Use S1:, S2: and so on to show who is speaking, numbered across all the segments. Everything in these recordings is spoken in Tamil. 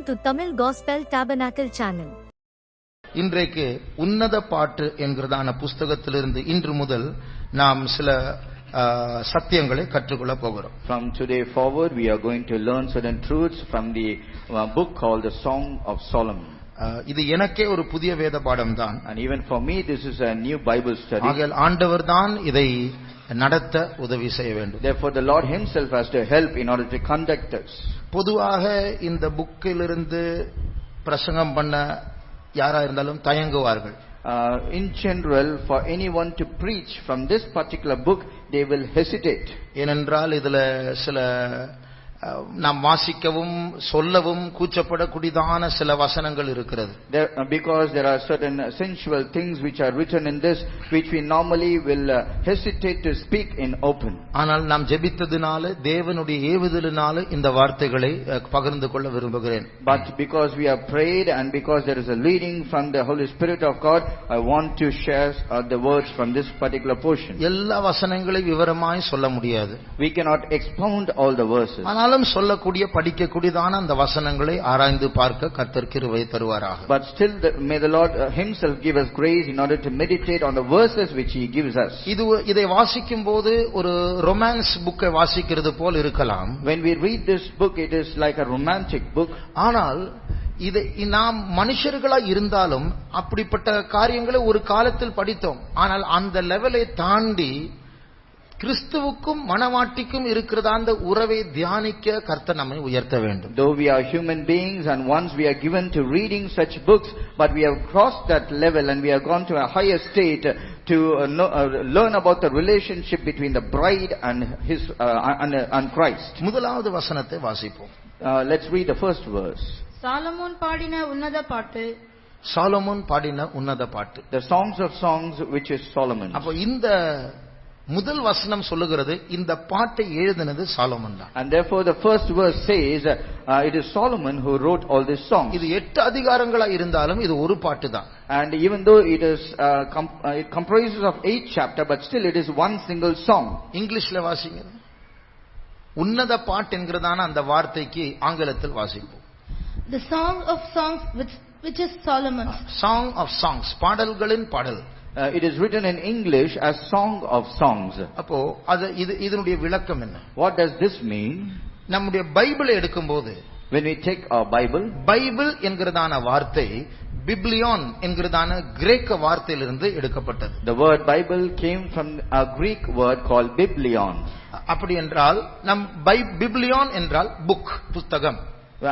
S1: to Tamil Gospel Tabernacle channel.
S2: இன்றைக்கு உன்னத பாட்டு என்கிறதான புஸ்தகத்திலிருந்து இன்று முதல் நாம் சில சத்தியங்களை கற்றுக்கொள்ள போகிறோம்.
S3: From today forward we are going to learn certain truths from the book called the Song of Solomon.
S2: இது எனக்கே ஒரு புதிய வேத பாடம் தான்.
S3: And even for me this is a new Bible study.
S2: ஆகையால் ஆண்டவர் தான் இதை நடத்த உதவி செய்ய வேண்டும்.
S3: Therefore the Lord himself has to help in order to conduct us.
S2: பொதுவாக இந்த புக்கிலிருந்து பிரசங்கம் பண்ண யாரா இருந்தாலும் தயங்குவார்கள்.
S3: In general, for anyone to preach from this particular book, they will hesitate.
S2: ஏனென்றால் இதுல சில நாம் வாசிக்கவும் சொல்லவும் கூச்சப்படக்கூடியதான சில வசனங்கள் இருக்கிறது.
S3: Because there are certain sensual things which are written in this, which we normally will hesitate to speak in open.
S2: ஆனால் நாம் ஜெபித்ததினால தேவனுடைய ஏவுதலினால இந்த வார்த்தைகளை பகிர்ந்து கொள்ள விரும்புகிறேன்.
S3: But because we have prayed and because there is a leading from the Holy Spirit of God, I want to share the words from this particular portion.
S2: எல்லா வசனங்களையும் விவரமாய் சொல்ல முடியாது.
S3: We cannot expound all the verses.
S2: சொல்லக்கூடிய படிக்கக்கூடியதான அந்த வசனங்களை ஆராய்ந்து பார்க்க கர்த்தர் கிருபை தருவாராக.
S3: But still may the Lord himself give us grace in order to meditate on the verses which he gives us.
S2: இதை வாசிக்கும்போது ஒரு ரொமான்ஸ் புக்கை வாசிக்கிறது போல் இருக்கலாம்.
S3: When we read this book, it is like a romantic book.
S2: ஆனால் இதை நாம் மனுஷர்களா இருந்தாலும் அப்படிப்பட்ட காரியங்களை ஒரு காலத்தில் படித்தோம். ஆனால் அந்த லெவலை தாண்டி கிறிஸ்துவுக்கும் மனவாட்டிக்கும் இருக்கிறதா அந்த உறவை தியானிக்க கர்த்தர் நம்மை உயர்த்த வேண்டும்.
S3: Though we are human beings and once we are given to reading such books, but we have crossed that level and we have gone to a higher state to learn about the relationship between the bride and his and Christ.
S2: முதலாவது வசனத்தை வாசிப்போம்.
S3: Let's read the first verse.
S4: Solomon பாடின உன்னத பாட்டு.
S2: சாலமோன் பாடின உன்னத பாட்டு.
S3: The songs of songs which is Solomon.
S2: அப்ப இந்த முதல் வசனம் சொல்லுகிறது இந்த பாட்டை எழுதினது சாலமோன் தான்.
S3: And therefore the first verse says it is Solomon who wrote all these songs.
S2: இது 8 அதிகாரங்களா இருந்தாலும் இது ஒரு பாட்டு தான்.
S3: And even though it is it comprises of 8 chapters, but still it is one single song.
S2: இங்கிலீஷ்ல வாசிங்க. உன்னத பாட்டு என்கிறதான அந்த வார்த்தைக்கு ஆங்கிலத்தில் வாசிப்போம்.
S4: The song of songs which is Solomon's.
S2: Song of songs, பாடல்களின் பாடல்.
S3: It is written in English as Song of Songs.
S2: அப்போ அது இதனுடைய விளக்கம் என்ன?
S3: What does this mean?
S2: நம்முடைய பைபிளை எடுக்கும்போது
S3: when we take our Bible,
S2: Bible என்கிறதான வார்த்தை பிப்லியோன் என்கிறதான கிரேக்க வார்த்தையிலிருந்து எடுக்கப்பட்டது.
S3: The word Bible came from a Greek word called biblion.
S2: அப்படி என்றால் நம் பிப்லியோன் என்றால் புக், புத்தகம்.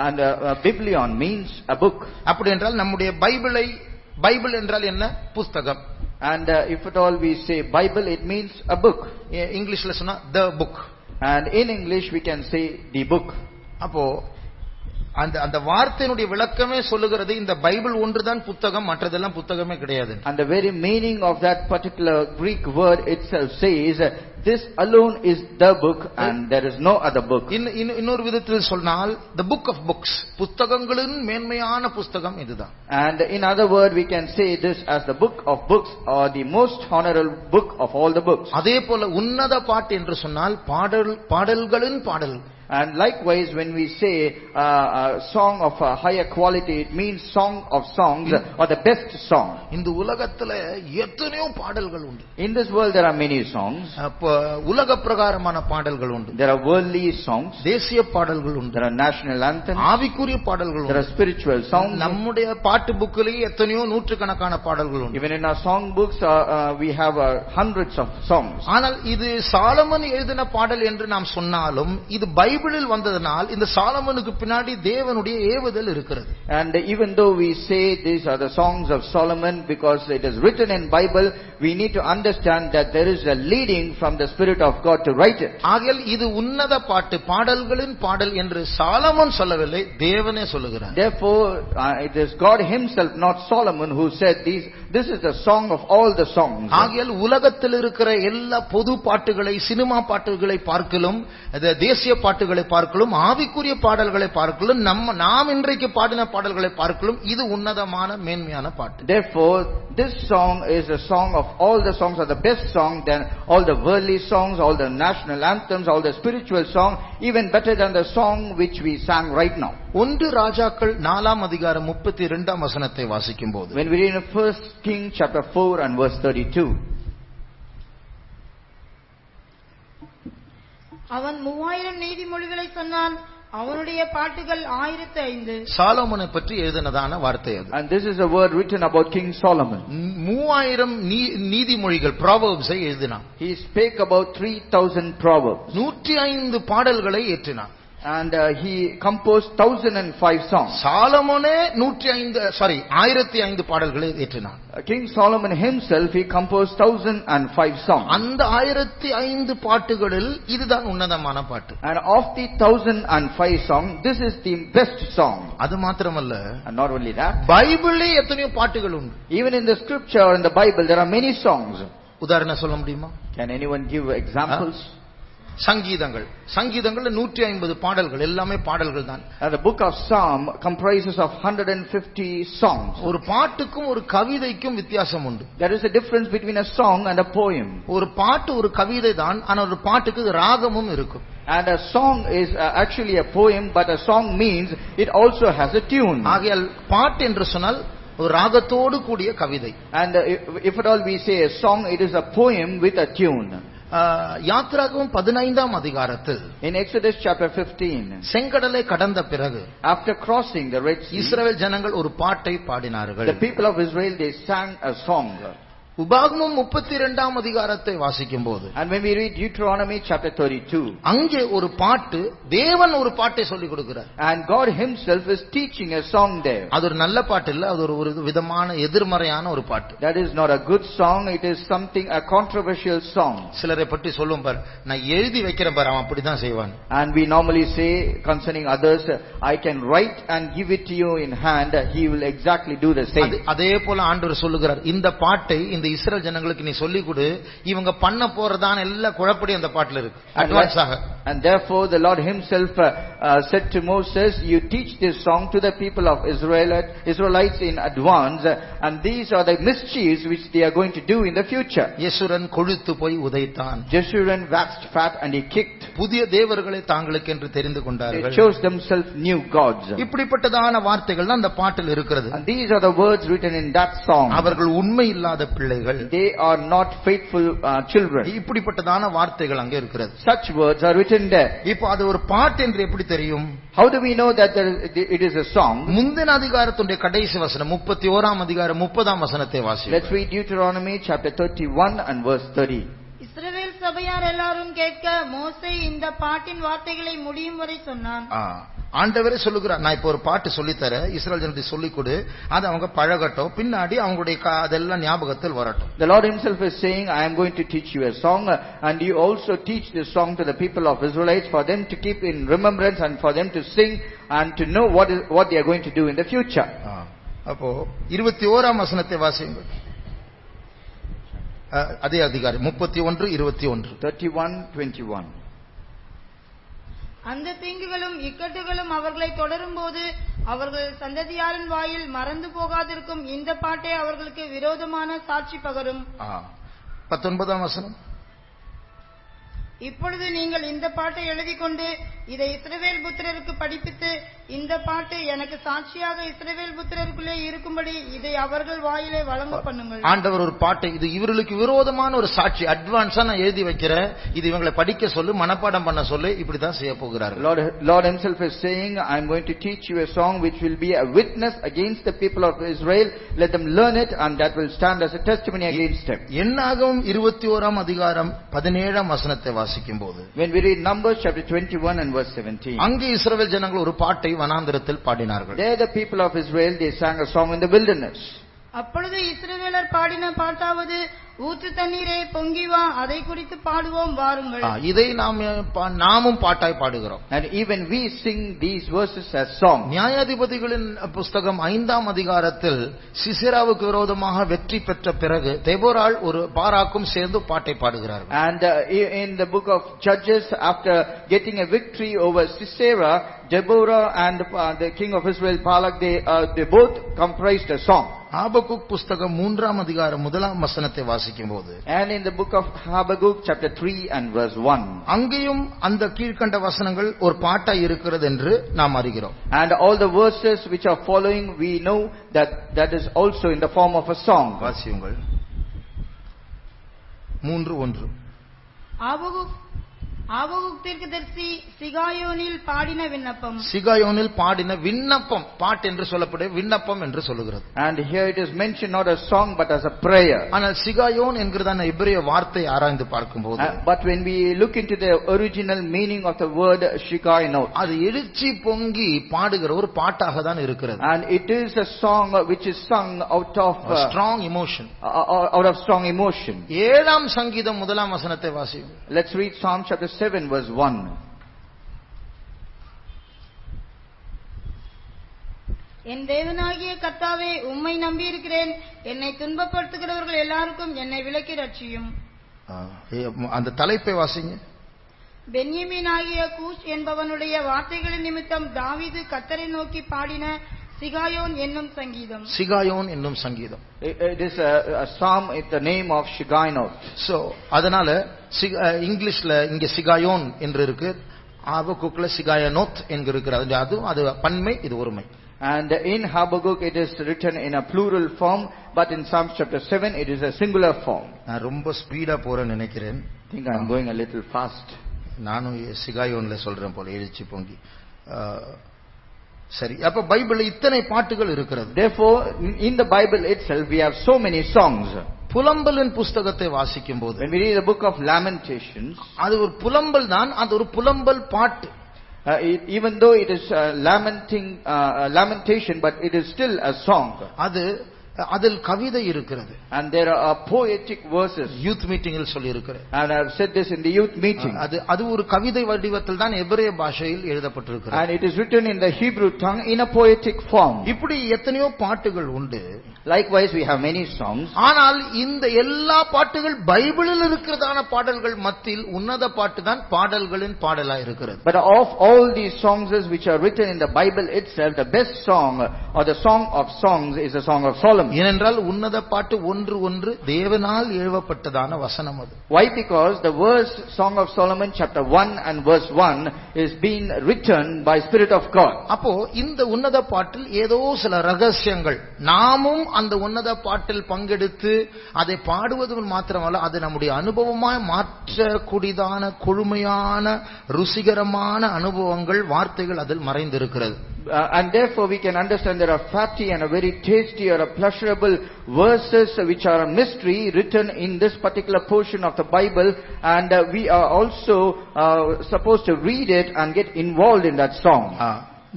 S3: And biblion means a book.
S2: அப்படி என்றால் நம்முடைய பைபிள் என்றால் என்ன? புத்தகம்.
S3: And if at all we say Bible, it means a book.
S2: இங்கிலீஷ்ல சொன்னா the book.
S3: And in English we can say the book.
S2: அப்போ அந்த வார்த்தையினுடைய விளக்கமே சொல்லுகிறது இந்த பைபிள் ஒன்றுதான் புத்தகம், மற்றதெல்லாம் புத்தகமே கிடையாது.
S3: And the very meaning of that particular Greek word itself says this alone is the book and there is no other book.
S2: இன்னொரு விதத்தில் சொன்னால் the book of books, புத்தகங்களின் மேன்மையான புத்தகம் இதுதான்.
S3: And in other word we can say this as the book of books or the most honorable book of all the books.
S2: அதே போல உன்னத பாட்டு என்று சொன்னால் பாடல்களின் பாடல்.
S3: And likewise when we say a song of a higher quality, it means song of songs or the best song.
S2: இந்த உலகத்துல எத்தனையோ பாடல்கள் உண்டு.
S3: In this world there are many songs.
S2: உலக பிரகாரமான பாடல்கள் உண்டு.
S3: There are worldly songs.
S2: தேசிய பாடல்கள் உண்டு.
S3: There are national anthems.
S2: ஆவிக்குரிய பாடல்கள் உண்டு.
S3: There are spiritual songs.
S2: நம்முடைய பாட்டு புக்கிலே எத்தனையோ நூற்றுக்கணக்கான பாடல்கள் உண்டு.
S3: Even in our song books we have hundreds of songs.
S2: ஆனால் இது சாலமன் எழுதின பாடல் என்று நாம் சொன்னாலும் இது பைபிளில் வந்ததனால் இந்த சாலமனுக்கு பின்னாடி தேவனுடைய ஏவுதல் இருக்கிறது.
S3: And even though we say these are the songs of Solomon because it is written in Bible, we need to understand that there is a leading from the Spirit of God to write it.
S2: ஆகையால் இது உன்னத பாட்டு, பாடல்களின் பாடல் என்று சாலமன் சொல்லவில்லை, தேவனே சொல்லுகிறார்.
S3: Therefore it is God himself, not Solomon, who said this is the song of all the songs.
S2: ஆகையால் உலகத்தில் இருக்கிற எல்லா பொது பாட்டுகளை, சினிமா பாட்டுகளை பார்க்கலும் தேசிய பாட்டு பாட்டுகளை பார்க்கலும் ஆவிக்குரிய பாடல்களை பார்க்கலும் நாம் இன்றைக்கு பாடின பாடல்களை பார்க்கலும் இது உன்னதமான மேன்மையான பாட்டு.
S3: Therefore, this song is a song of all the songs are the best song than all the worldly songs, all the national anthems, all the spiritual song, even better than the song which we sang right now.
S2: 1 ராஜாக்கள் 4ஆம் அதிகாரம் 32ஆம் வசனத்தை வாசிக்கும்போது,
S3: When we read in 1 King chapter 4 and verse 32,
S4: அவன் 3000 நீதிமொழிகளை சொன்னான். அவனுடைய பாட்டுகள் 1005.
S2: சாலோமோனை பற்றி எழுதினதான வார்த்தை அது.
S3: and this is a word written about King Solomon.
S2: 3000 நீதிமொழிகள் proverbs எழுதினான்.
S3: He spake about 3000 proverbs.
S2: 105 பாடல்களை ஏற்றினான்.
S3: And he composed 1005 songs.
S2: சாலமோனே 1005 பாடல்களை ஏற்றினான்.
S3: King Solomon himself, he composed 1005 songs.
S2: அந்த 1005 பாட்டுகளில் இதுதான் உன்னதமான பாட்டு.
S3: And of the 1005 songs, this is the best song.
S2: அது மாத்திரமல்ல,
S3: And not only that,
S2: பைபிளிலே எத்தனையோ பாட்டுகள் உண்டு.
S3: even in the scripture, in the Bible, there are many songs.
S2: உதாரணம் சொல்ல முடியுமா?
S3: Can anyone give examples?
S2: சங்கீதங்கள் 150 பாடல்கள், எல்லாமே பாடல்கள் தான்.
S3: The book of Psalm comprises of 150 songs.
S2: ஒரு பாட்டுக்கும் ஒரு கவிதைக்கும் வித்தியாசம் உண்டு.
S3: There is a difference between a song and a poem.
S2: ஒரு பாட்டு ஒரு கவிதை தான், ஆனா ஒரு பாட்டுக்கு ராகமும் இருக்கும்.
S3: And a song is actually a poem, but a song means it also has a tune.
S2: ஆகையால் பாட்டு என்று சொன்னால் ஒரு ராகத்தோடு கூடிய கவிதை.
S3: And if at all we say a song, it is a poem with a tune.
S2: யாத்திராகமம் 15ஆம் அதிகாரத்தில்
S3: In Exodus chapter 15,
S2: செங்கடலை கடந்த பிறகு
S3: after crossing the Red Sea,
S2: இஸ்ரவேல் ஜனங்கள் ஒரு பாட்டை பாடினார்கள்.
S3: the people of Israel, they sang a song.
S2: உபாகமம் 32ஆம் அதிகாரத்தை வாசிக்கும்போது,
S3: And when we read Deuteronomy chapter 32,
S2: அங்கே ஒரு பாட்டு, தேவன் ஒரு பாட்டை சொல்லிக் கொடுக்கிறார்.
S3: and God himself is teaching a song there.
S2: அது ஒரு நல்ல பாட்டு இல்ல, அது ஒரு விதமான எதிர்மறையான ஒரு பாட்டு.
S3: That is not a good song, it is something, a controversial song.
S2: சிலரை பற்றி சொல்லும் பார், நான் எழுதி வைக்கிறேன் பார், அவன் அப்படிதான் செய்வான்.
S3: And we normally say concerning others, I can write and give it to you in hand, he will exactly do the same.
S2: அதே போல ஆண்டவர் சொல்லுகிறார், இந்த பாட்டை இந்த இஸ்ரவேல் ஜனங்களுக்கு நீ சொல்லிக் கொடு, இவங்க பண்ண போறதான எல்லா குழப்படி அந்த பாட்டுல இருக்கு, அட்வான்ஸாக.
S3: And therefore the Lord himself said to Moses, you teach this song to the people of Israelites in advance, and these are the mischiefs which they are going to do in the future.
S2: யெசுரன் கொழுத்து போய் உதைத்தான்.
S3: Jeshurun waxed fat and he kicked.
S2: புதிய தேவர்களை தாங்களுக்கு என்று தெரிந்து
S3: They
S2: கொண்டார்கள்.
S3: chose themselves new gods.
S2: இப்படிப்பட்டதான வார்த்தைகள் அந்த பாட்டில் இருக்கிறது.
S3: And these are the words written in that song.
S2: அவர்கள் உண்மை இல்லாத பிள்ளைகள்,
S3: They are not faithful children.
S2: இப்படிப்பட்டதான வார்த்தைகள் அங்கே இருக்கிறது.
S3: Such words are written there.
S2: இப்போ அது ஒரு பாட்டு என்று எப்படி தெரியும்?
S3: How do we know that it is a song?
S2: முந்தின அதிகாரத்துடைய கடைசி வசனம் 31ஆம் அதிகாரம் 30ஆம் வசனத்தை வாசி.
S3: Let's read Deuteronomy chapter 31 and verse 30.
S4: இஸ்ரவேல் சபையார் எல்லாரும் கேட்க மோசே இந்த பாட்டின் வார்த்தைகளை முடியும் வரை சொன்னான்.
S2: ஆண்டவரே சொல்லுகிறார், நான் இப்போ ஒரு பாட்டு சொல்லித்தர, இஸ்ரவேல் ஜனத்தை சொல்லிக் கொடு, அது அவங்க பழகட்டும், பின்னாடி அவங்களுடைய அதெல்லாம் ஞாபகத்தில் வரட்டும்.
S3: The Lord himself is saying, I am going to teach you a song, and you also teach this song to the people of Israelites, for them to keep in remembrance and for them to sing and to know what they are going to do in the future.
S2: அப்போ 21ஆம் வசனத்தை வாசியுங்கள். அதே அதிகாரம் 31:21.
S3: 31:21.
S4: அந்த தீங்குகளும் இக்கட்டுகளும் அவர்களை தொடரும் போது அவர்கள் சந்ததியாரின் வாயில் மறந்து போகாதிருக்கும் இந்த பாட்டே அவர்களுக்கு விரோதமான சாட்சி பகரும்.
S2: 19ஆம் வசனம்.
S4: இப்பொழுது நீங்கள் இந்த பாட்டை எழுதிக் கொண்டு இதை இஸ்ரவேல் புத்திரருக்கு படிப்பித்து, இந்த பாட்டு எனக்கு சாட்சியாக இஸ்ரவேல் புத்திரருக்குள்ளே இருக்கும்படி இதை அவர்கள் வாயிலே வழங்க பண்ணுங்கள்.
S2: ஆண்டவர் ஒரு பாட்டை, இது இவர்களுக்கு விரோதமான ஒரு சாட்சி, அட்வான்ஸா நான் எழுதி வைக்கிறேன், இது இவங்களை படிக்க சொல்லு, மனப்பாடம் பண்ண சொல்லு, இப்படிதான் செய்ய போகிறார்கள்.
S3: Lord himself is saying, I am going to teach you a song which will be a witness against the people of Israel. Let them learn it, and that will stand as a testimony against them.
S2: என்னாகும் 21ஆம் அதிகாரம் 17ஆம் வசனத்தை வாசிக்கும் போது,
S3: when we read Numbers chapter 21 and verse 17,
S2: அங்கே இஸ்ரவேல் ஜனங்கள் ஒரு பாட்டை வனாந்தரத்தில் பாடினார்கள்.
S3: there the people of Israel, they sang a song in the wilderness.
S4: அப்பொழுது இஸ்ரவேலர் பாடின பாட்டாவது, ஊற்று தண்ணீரே பொங்கி வா, அதை குறித்து பாடுவோம் வாருங்கள்.
S2: இதை நாமும் பாட்டாய் பாடுகிறோம்.
S3: And even we sing these verses as song.
S2: நியாயாதிபதிகளின் புஸ்தகம் 5ஆம் அதிகாரத்தில் சிசெராவுக்கு விரோதமாக வெற்றி பெற்ற பிறகு தெபோராள் ஒரு பாராக்கும் சேர்ந்து பாட்டை பாடுகிறார்கள்.
S3: And in the book of Judges, after getting a victory over Sisera, Deborah and the king of Israel Balak, they both comprised a song.
S2: Habakkuk புஸ்தகம் 3ஆம் அதிகாரம் 1ஆம் வசனத்தை வாசிக்கும்போது,
S3: And in the book of Habakkuk chapter 3 and verse 1,
S2: அங்கேயும் அந்த கீழ்க்கண்ட வசனங்கள் ஒரு பாட்டாய் இருக்கிறது என்று நாம் அறிகிறோம்.
S3: and all the verses which are following, we know that that is also in the form of a song.
S2: வாசியுங்கள். 3:1.
S4: ஆபகுக் தீர்க்கதரிசி சிகாயோனில் பாடின விண்ணப்பம்.
S2: சிகாயோனில் பாடின விண்ணப்பம், பாட்டு என்று சொல்லப்படும் விண்ணப்பம் என்று சொல்லுகிறது.
S3: And here it is mentioned not as song but as a prayer.
S2: ஆனால் சிகாயோன் என்கிறதான எபிரேய வார்த்தை ஆராய்ந்து பார்க்கும்போது,
S3: But when we look into the original meaning of the word Shigaion,
S2: அது எழுச்சி பொங்கி பாடுகிற ஒரு பாட்டாக தான் இருக்கிறது.
S3: and it is a song which is sung out of
S2: strong emotion.
S3: Out of strong emotion.
S2: 7ஆம் சங்கீதம் 1ஆம் வசனத்தை வாசியுங்கள்.
S3: Let's read Psalm chapter 7 verse 1.
S4: என் தேவனாகிய கர்த்தாவே, உம்மை நம்பியிருக்கிறேன். என்னை துன்பப்படுத்துகிறவர்கள் எல்லாருக்கும் என்னை விலக்கி ரட்சியும்.
S2: அந்த தலைப்பை வாசிங்க.
S4: பென்யமீனாகிய கூஷ் என்பவனுடைய வார்த்தைகளின் நிமித்தம் தாவீது கர்த்தரை நோக்கி பாடின சிகாயோன் என்னும் சங்கீதம்.
S2: சிகாயோன் என்னும் சங்கீதம்.
S3: It is a psalm with the name of Shigaion.
S2: So அதனால இங்கிலீஷ்ல இங்க சிகாயோன் என்று இருக்கு, ஆபகுக்ல சிகாயனோத் என்று இருக்கிறது. அது பன்மை, இது ஒருமை.
S3: And in Habakkuk it is written in a plural form, but in Psalm chapter 7 it is a singular form.
S2: நான் ரொம்ப ஸ்பீடா போறேன்னு நினைக்கிறேன்.
S3: I think I am going a little fast.
S2: நானும் சிகாயோன்ல சொல்றேன் போல, எழுச்சி பொங்கி. சரி, அப்ப பைபிள்ல இத்தனை பாட்டுகள் இருக்கிறது.
S3: Therefore in the Bible itself we have so many songs.
S2: புலம்பலின் புஸ்தகத்தை வாசிக்கும் போது,
S3: when we read the book of Lamentations,
S2: அது ஒரு புலம்பல் தான், அது ஒரு புலம்பல் பாட்டு.
S3: Even though it is lamentation, but it is still a song.
S2: அதில் கவிதை இருக்கிறது.
S3: And there are poetic verses.
S2: Youth மீட்டிங்கில் சொல்லி இருக்கிறது.
S3: And I have said this in the youth meeting.
S2: அது ஒரு கவிதை வடிவத்தில் தான் எபிரேய பாஷையில் எழுதப்பட்டிருக்கிறது.
S3: And it is written in the Hebrew tongue in a poetic form.
S2: இப்படி எத்தனையோ பாட்டுகள் உண்டு.
S3: Likewise we have many songs.
S2: ஆனால் இந்த எல்லா பாட்டுகள் பைபிளில் இருக்கிறதான பாடல்கள் மத்தியில் உன்னத பாட்டு தான் பாடல்களின் பாடலாய் இருக்கிறது.
S3: But of all these songs which are written in the Bible itself, the best song or the song of songs is the song of Solomon.
S2: ஏனென்றால் உன்னத பாட்டு ஒன்று தேவனால் எழுதப்பட்டதான வசனம் அது.
S3: Why? Because the verse Song of Solomon chapter 1 and verse 1 is being written by Spirit of God.
S2: அப்போ இந்த உன்னத பாட்டில் ஏதோ சில ரகசியங்கள், நாமும் அந்த உன்னத பாட்டில் பங்கெடுத்து அதை பாடுவது மாத்திரமல்ல, அது நம்முடைய அனுபவமாய் மாற்றக்கூடியதான கொழுமையான ருசிகரமான அனுபவங்கள், வார்த்தைகள் அதில் மறைந்திருக்கிறது.
S3: And therefore we can understand there are fatty and a very tasty or a pleasurable verses which are a mystery written in this particular portion of the Bible, and we are also supposed to read it and get involved in that song.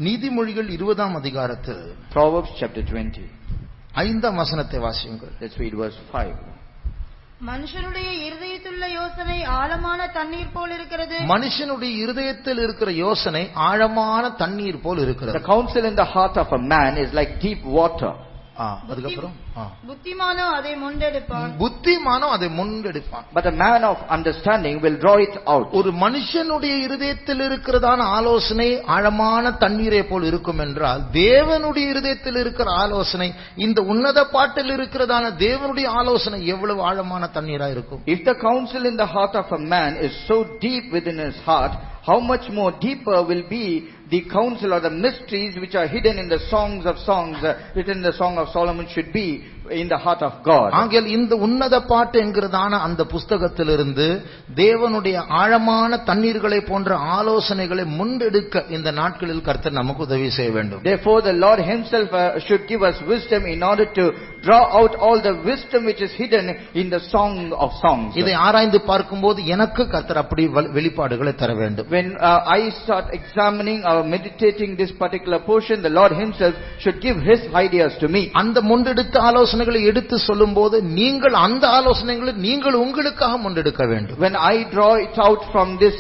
S2: நீதிமொழிகள் 20ஆம் அதிகாரத்தில்
S3: Proverbs chapter 20
S2: 5ஆம் வசனத்தை வாசியுங்கள்.
S3: Let's read verse 5.
S4: மனுஷனுடைய இருதயத்திலுள்ள யோசனை ஆழமான தண்ணீர் போல் இருக்கிறது.
S2: மனுஷனுடைய இருதயத்தில் இருக்கிற யோசனை ஆழமான தண்ணீர் போல் இருக்கிறது.
S3: The counsel in the heart of a man is like deep water.
S2: அதுக்கப்புறம்
S4: புத்திமானோ அதை முண்டெடுப்பான்.
S2: புத்திமானோ அதை முண்டெடுப்பான்.
S3: But a man of understanding will draw it out.
S2: ஒரு மனுஷனுடைய இருதயத்தில் இருக்கிறதான ஆலோசனை ஆழமான தண்ணீரை போல் இருக்கும் என்றால், தேவனுடைய இருதயத்தில் இருக்கிற ஆலோசனை, இந்த உன்னத பாட்டில் இருக்கிறதான தேவனுடைய ஆலோசனை எவ்வளவு ஆழமான தண்ணீரா இருக்கும்.
S3: If the counsel in the heart of a man is so deep within his heart, how much more deeper will be the counsel or the mysteries which are hidden in the songs of songs written in the Song of Solomon should be in the heart of God.
S2: ஆகையால் இந்த உன்னத பாட்டு என்கிறதான அந்த புஸ்தகத்திலிருந்து தேவனுடைய ஆழமான தண்ணீர்களை போன்ற ஆலோசனைகளை முன்னெடுக்க இந்த நாட்களில் கர்த்தர் நமக்கு உதவி செய்ய வேண்டும்.
S3: Therefore the Lord himself should give us wisdom in order to draw out all the wisdom which is hidden in the Song of Songs.
S2: இதை ஆராய்ந்து பார்க்கும்போது எனக்கு கர்த்தர் அப்படி வெளிப்பாடுகளை தர வேண்டும்.
S3: When I start examining or meditating this particular portion, the Lord himself should give his ideas to me.
S2: அந்த முண்டெடுத்த ஆலோசனைகளை எடுத்து சொல்லும்போது நீங்கள் அந்த ஆலோசனைகளை நீங்கள் உங்களுக்காக முண்டெடுக்க வேண்டும்.
S3: When I draw it out from this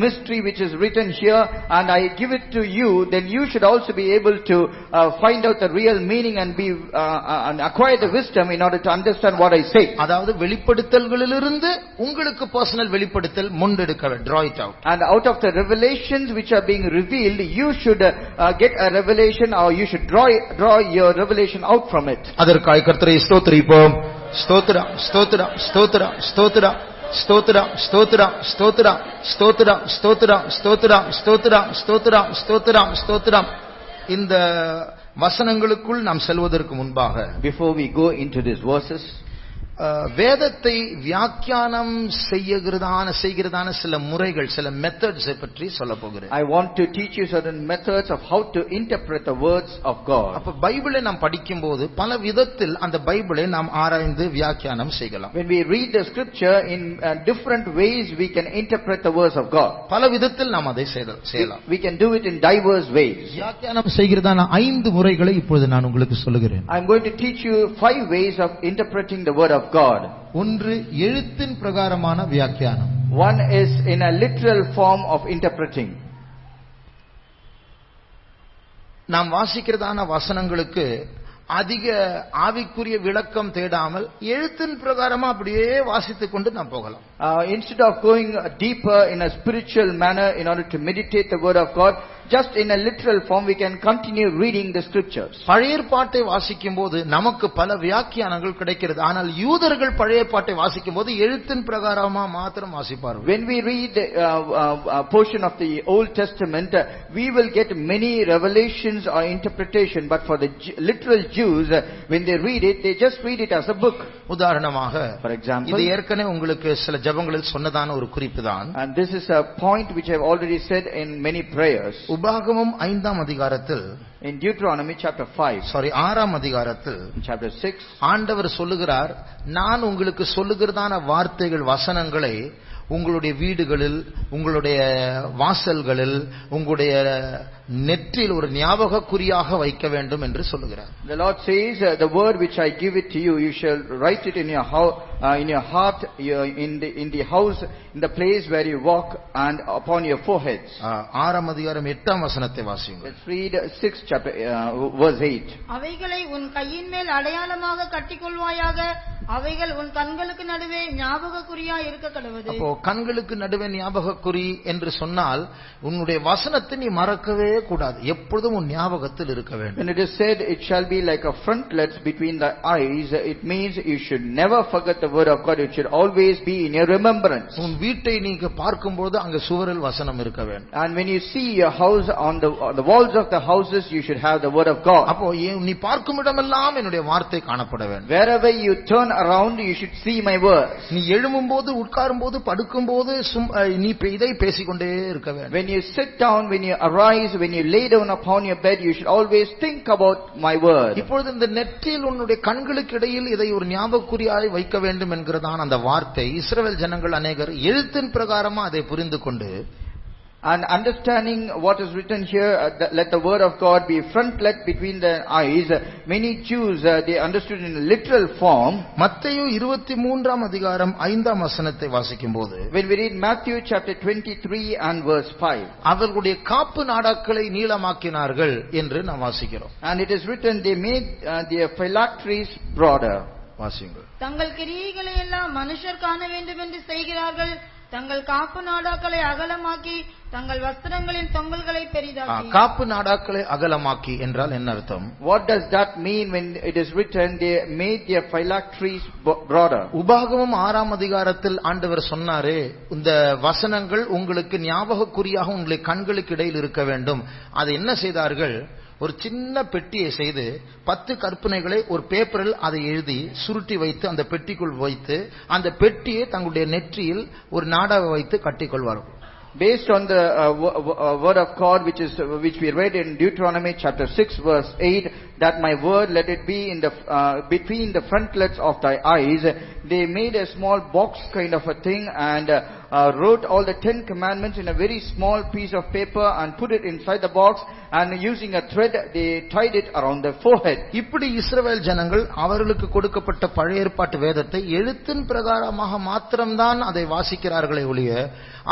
S3: mystery which is written here and I give it to you, then you should also be able to find out the real meaning and be and acquire the wisdom in order to understand what I say.
S2: அதாவது வெளிப்படுத்தல்களிலிருந்து உங்களுக்கு பர்சனல் வெளிப்படுத்தல் முண்டெடுக்க வேண்டும். Draw it out.
S3: And out of the revelations which are being revealed, you should get a revelation, or you should draw your revelation out from it.
S2: அதற்காக கர்த்தரை ஸ்தோத்திரிப்போம். ஸ்தோத்திர ஸ்தோத்திர ஸ்தோத்திர ஸ்தோத்திர ஸ்தோத்திர ஸ்தோத்திர ஸ்தோத்திர ஸ்தோத்திர ஸ்தோத்திர ஸ்தோத்திர ஸ்தோத்திர ஸ்தோத்திர ஸ்தோத்திர ஸ்தோத்திர. இந்த வசனங்களுக்குள் நாம் செல்வதற்கு முன்பாக,
S3: before we go into these verses,
S2: வேதத்தை வியாக்கியானம் செய்கிறதான சில முறைகள், சில மெத்தட்ஸ் பற்றி சொல்ல போகிறேன்.
S3: I want to teach you certain methods of how to interpret the words of God.
S2: அப்ப பைபிளை நாம் படிக்கும்போது பல விதத்தில் அந்த பைபிளை நாம் ஆராய்ந்து வியாக்கியானம் செய்யலாம்.
S3: When we read the scripture in different ways, we can interpret the words of God.
S2: பல விதத்தில் நாம் அதை செய்யலாம்.
S3: We can do it in diverse ways.
S2: வியாக்கியானம் செய்கிறதான 5 முறைகளை இப்பொழுது நான் உங்களுக்கு சொல்லுகிறேன்.
S3: I am going to teach you 5 ways of interpreting the word of God.
S2: ஒன்று எழுத்தின் பிரகாரமான வியாக்கியானம்.
S3: One is in a literal form of interpreting.
S2: நாம் வாசிக்கிறதான வசனங்களுக்கு அதிக ஆவிக்குரிய விளக்கம் தேடாமல் எழுத்தின் பிரகாரமா அப்படியே வாசித்துக் கொண்டு நாம் போகலாம்.
S3: Instead of going deeper in a spiritual manner in order to meditate the word of God, just in a literal form we can continue reading the scriptures.
S2: பழைய ஏற்பாட்டை வாசிக்கும்போது நமக்கு பல வியாக்கியானங்கள் கிடைக்கிறது. ஆனால் யூதர்கள் பழைய ஏற்பாட்டை வாசிக்கும்போது எழுத்தின் பிரகாரமா மாத்திரம் வாசிப்பார்கள்.
S3: When we read a portion of the Old Testament, we will get many revelations or interpretation, but for the literal Jews, when they read it, they just read it as a book.
S2: உதாரணமாக,
S3: for example,
S2: இது ஏற்கனவே உங்களுக்கு சில ஜெபங்களில் சொன்னதான ஒரு குறிப்பு தான்.
S3: and this is a point which I have already said in many prayers.
S2: உபாகமம் 5ஆம் அதிகாரத்தில்,
S3: in Deuteronomy chapter 5,
S2: 6ஆம் அதிகாரத்தில்,
S3: chapter 6,
S2: ஆண்டவர் சொல்லுகிறார், நான் உங்களுக்கு சொல்லுகிறதான வார்த்தைகள், வசனங்களை உங்களுடைய வீடுகளில், உங்களுடைய வாசல்களில், உங்களுடைய நெற்றில் ஒரு ஞாபக குறியாக வைக்க வேண்டும் என்று சொல்லுகிறார்.
S3: The Lord says, the word which I give it to you, you shall write it in your heart, in the house, in the place where you walk, and upon your foreheads.
S2: 6ஆம் அதிகாரம் 8ஆம் வசனத்தை வாசியுங்கள்.
S3: Let's read 6 chapter verse 8.
S4: அவைகளை உன் கையின் மேல் அடையாளமாக கட்டிக்கொள்வாயாக, அவைகள் உன் கண்களுக்கு நடுவே ஞாபக குறியா இருக்க கடவது.
S2: அப்போ கண்களுக்கு நடுவே ஞாபக குறி என்று சொன்னால் உன்னுடைய வசனத்தை நீ மறக்கவே கூடாது, எப்பொழுதும் உன் ஞாபகத்தில் இருக்க வேண்டும்.
S3: When it is said it shall be like a frontlet between the eyes, it means you should never forget the word of God. It should always be in your remembrance.
S2: உன் வீட்டை நீங்க பார்க்கும்போது அங்க சுவரில் வசனம் இருக்க வேண்டும்.
S3: And when you see your house, on the walls of the houses, you should have the word of God.
S2: அப்போ நீ பார்க்கும் இடமெல்லாம் என்னுடைய வார்த்தை காணப்பட வேண்டும்.
S3: Wherever you turn around, you should see my words.
S2: நீ எழும்பும்போது, உட்காரும்போது, படுக்கும்போது நீ இதை பேசிக்கொண்டே இருக்க வேண்டும்.
S3: When you sit down, when you arise, when you lay down upon your bed, you should always think about my word.
S2: இப்பொழுது இந்த நெற்றியில் உன்னுடைய கண்களுக்கு இடையில் இதை ஒரு ஞாபகக்குறியாய் வைக்க வேண்டும் என்கிறதான அந்த வார்த்தை இஸ்ரவேல் ஜனங்கள் அநேகர் எழுத்தின் பிரகாரமா அதை புரிந்து கொண்டு,
S3: and understanding what is written here, let the word of God be frontlet between the eyes. Many Jews, they understood in a literal form.
S2: மத்தேயு 23ஆம் அதிகாரம் 5ஆம் வசனத்தை வாசிக்கும்போது,
S3: when we read Matthew chapter 23 and verse 5,
S2: அவர்களுடைய காப்பு நாடாக்களை நீளமாக்கினார்கள் என்று நாம் வாசிக்கிறோம்.
S3: and it is written, they made their phylacteries broader.
S2: வாசியுங்கள்.
S4: தங்கள் கிரியைகளை எல்லாம் மனுஷர் காண வேண்டும் என்று செய்கிறார்கள், தங்கள் காப்பு நாடாக்களை அகலமாக்கி தங்கள் வஸ்திரங்களின் தொங்கல்களை பெரிதாக்கி.
S2: காப்பு நாடாக்களை அகலமாக்கி என்றால் என்ன அர்த்தம்?
S3: What does that mean when it is written they made their phylacteries broader?
S2: உபாகமம் 6ஆம் அதிகாரத்தில் ஆண்டவர் சொன்னாரே, இந்த வசனங்கள் உங்களுக்கு ஞாபகக்குறியாக உங்களுடைய கண்களுக்கு இடையில் இருக்க வேண்டும். அதை என்ன செய்தார்கள்? ஒரு சின்ன பெட்டியை செய்து 10 கற்பனைகளை ஒரு பேப்பரில் அதை எழுதி சுருட்டி வைத்து அந்த பெட்டிக்குள் வைத்து அந்த பெட்டியை தங்களுடைய நெற்றியில் ஒரு நாடாவை வைத்து கட்டிக்கொள்வார்கள்.
S3: Based on the word of God which we read in Deuteronomy chapter 6 verse 8, that my word let it be in the between the frontlets of thy eyes, they made a small box kind of a thing and wrote all the 10 commandments in a very small piece of paper and put it inside the box, and using a thread they tied it around the forehead.
S2: இப்படி இஸ்ரவேல் ஜனங்கள் அவர்களுக்கு கொடுக்கப்பட்ட பழைய ஏற்பாட்டு வேதத்தை எழுத்தின் பிரகாரமாக மாத்திரம்தான் அதை வாசிக்கிறார்களே ஒழிய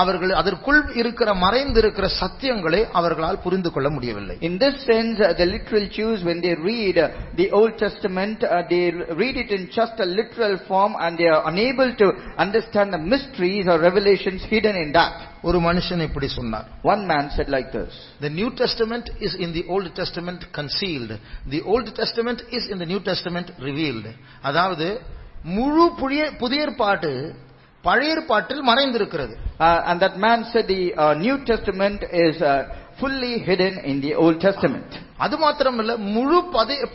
S2: அவர்கள் அதற்குள் இருக்கிற மறைந்திருக்கிற சத்தியங்களை அவர்களால் புரிந்து கொள்ள முடியவில்லை.
S3: In this sense, the literal Jews, when they read the Old Testament, they read it in just a literal form and they are unable to understand the mysteries or revelations hidden in that.
S2: ஒரு மனுஷன் இப்படி சொன்னார்.
S3: One man said like this:
S2: The New Testament is in the Old Testament concealed. The Old Testament is in the New Testament revealed. அதாவது முழு புதிய ஏற்பாடு பழைய ஏற்பாட்டில் மறைந்திருக்கிறது.
S3: And that man said the New Testament is fully hidden in the Old Testament.
S2: அது மாத்திரமல்ல, முழு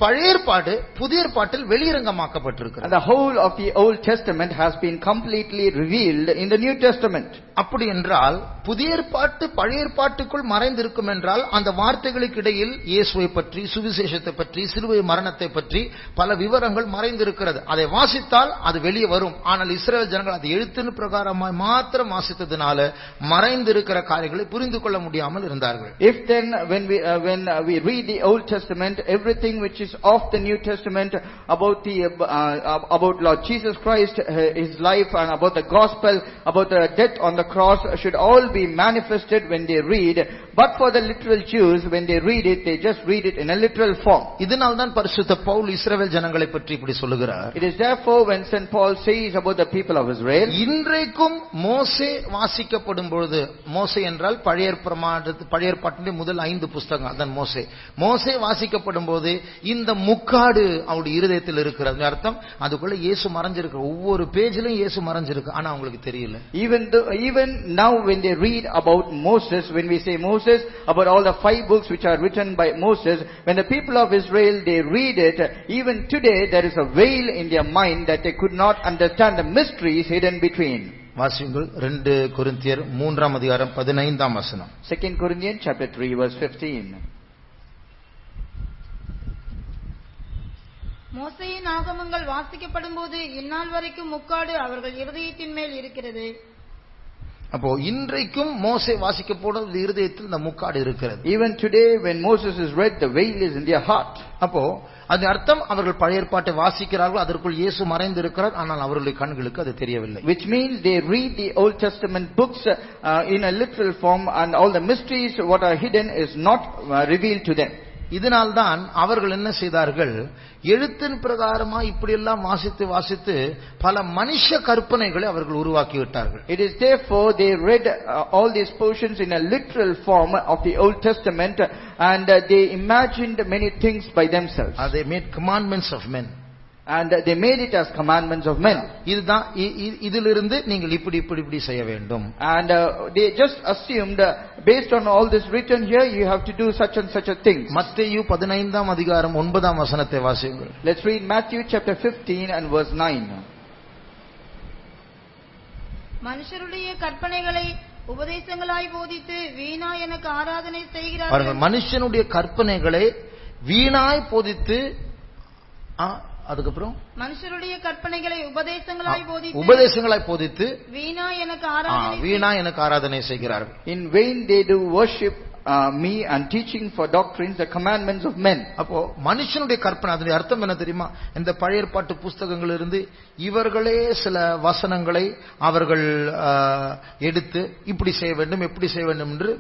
S2: பழைய ஏற்பாடு புதிய ஏற்பாட்டில் வெளியரங்கமாக்கப்பட்டிருக்கிறது.
S3: And the whole of the Old Testament has been completely revealed in the New Testament.
S2: அப்படி என்றால் புதிய ஏற்பாட்டு பழைய ஏற்பாட்டுக்குள் மறைந்திருக்கும் என்றால் அந்த வார்த்தைகளுக்கு இடையில் இயேசுவை பற்றி, சுவிசேஷத்தை பற்றி, சிலுவை மரணத்தை பற்றி பல விவரங்கள் மறைந்திருக்கிறது. அதை வாசித்தால் அது வெளியே வரும். ஆனால் இஸ்ரவேல் ஜனங்கள் அது எழுத்தின் பிரகாரமாய் மாத்திரம் வாசித்ததினால மறைந்திருக்கிற காரியங்களை புரிந்து கொள்ள முடியாமல் இருந்தார்கள்.
S3: If then when we read the Old Testament, everything which is of the New Testament about Lord Jesus Christ, his life, and about the gospel, about the death on the cross should all be manifested when they read. But for the literal Jews, when they read it, they just read it in a literal form.
S2: இதனால் தான் பரிசுத்த பவுல் இஸ்ரவேல் ஜனங்களை பற்றி இப்படி சொல்லுகிறார்.
S3: It is therefore when St. Paul says about the people of Israel,
S2: இன்றைக்கும் மோசே வாசிக்கப்படும் பொழுது, மோசே என்றால் பழைய ஏற்பாட்டின் முதல் 5 புத்தகம், அதான் மோசே. மோசே வாசிக்கப்படும் போது இந்த முக்காடு அவருடைய இருதயத்தில் இருக்கிறது. அர்த்தம் அதுக்குள்ள இயேசு மறைஞ்சிருக்கு. ஒவ்வொரு பேஜிலும் இயேசு மறைஞ்சிருக்கு. ஆனா அவங்களுக்கு தெரியல.
S3: Even now when they read about Moses, when we say Moses, about all the 5 books which are written by Moses, when the people of Israel they read it, even today there is a veil in their mind that they could not understand the mysteries hidden between.
S2: வாசியுங்கள் 2 கொரிந்தியர் 3ஆம் அதிகாரம் 15ஆம் வசனம்.
S3: 2 Corinthians chapter 3 verse 15.
S4: மோசேயின் ஆகமங்கள் வாசிக்கப்படும் போது இந்நாள் வரைக்கும் முக்காடு அவர்கள் இருதயத்தின் மேல் இருக்கிறது.
S2: அப்போ இன்றைக்கும் மோசே வாசிக்கப்படும் இருதயத்தில் இந்த முக்காடு இருக்கிறது.
S3: Even today when Moses is read, the veil is in their heart.
S2: அப்போ அது அர்த்தம் அவர்கள் பழைய ஏற்பாட்டை வாசிக்கிறார்கள், அதற்குள் இயேசு மறைந்திருக்கிறார், ஆனால் அவர்களுடைய கண்களுக்கு அது தெரியவில்லை.
S3: Which means they read the Old Testament books in a literal form, and all the mysteries what are hidden is not revealed to them.
S2: இதனால்தான் அவர்கள் என்ன செய்தார்கள், எழுத்தின் பிரகாரமா இப்படி எல்லாம் வாசித்து பல மனுஷ கற்பனைகளை அவர்கள் உருவாக்கி விட்டார்கள்.
S3: It is therefore they read all these portions in a literal form of the Old Testament, and they imagined many things by themselves.
S2: They made commandments of men.
S3: And they made it as commandments of men.
S2: இதுதான் இதிலிருந்து நீங்கள் இப்படி செய்ய வேண்டும்.
S3: And they just assumed based on all this written here you have to do such and such a thing.
S2: மத்தேயு 15ஆம் அதிகாரம் 9ஆம் வசனத்தை வாசியுங்கள்.
S3: Let's read Matthew chapter 15 and verse 9.
S4: மனுஷருடைய கற்பனைகளை உபதேசங்களாய் போதித்து வீணாய் எனக்கு ஆராதனை செய்கிறார்கள்.
S2: பாருங்கள், மனுஷனுடைய கற்பனைகளை வீணாய் போதித்து, அதுக்கப்புறம்
S4: மனுஷருடைய கற்பனைகளை உபதேசங்களாய் போதித்து வீணா எனக்கு ஆராதனை செய்கிறார்கள்.
S3: In vain they do worship me and teaching for doctrines the commandments of men.
S2: அப்போ மனுஷனுடைய கற்பனை, அதனுடைய அர்த்தம் என்ன தெரியுமா? இந்த பழைய ஏற்பாட்டு புத்தகங்களிலிருந்து இவர்களே சில வசனங்களை அவர்கள் எடுத்து இப்படி செய்ய வேண்டும் எப்படி செய்ய வேண்டும் என்று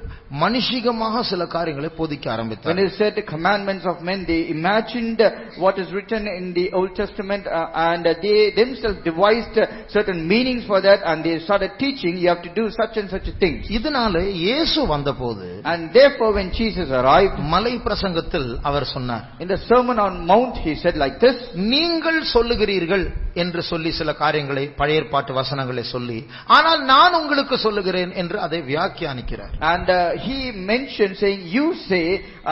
S2: மனுஷிகமாக சில காரியங்களை போதிக்க ஆரம்பித்தார்.
S3: When it said the commandments of men, they imagined what is written in the Old Testament and they themselves devised certain meanings for that, and they started teaching you have to do such and such a thing.
S2: இதனால இயேசு வந்தபோது,
S3: and therefore when Jesus arrived,
S2: மலை பிரசங்கத்தில் அவர் சொன்னார்,
S3: in the Sermon on Mount, he said like this,
S2: நீங்கள் சொல்லுகிறீர்கள் என்று சொல்லி சில காரியங்களை பழைய ஏற்பாட்டு வசனங்களை சொல்லி, ஆனால் நான் உங்களுக்கு சொல்லுகிறேன் என்று அதை வியாக்கியானிக்கிறார்.
S3: And he mentioned saying, you say,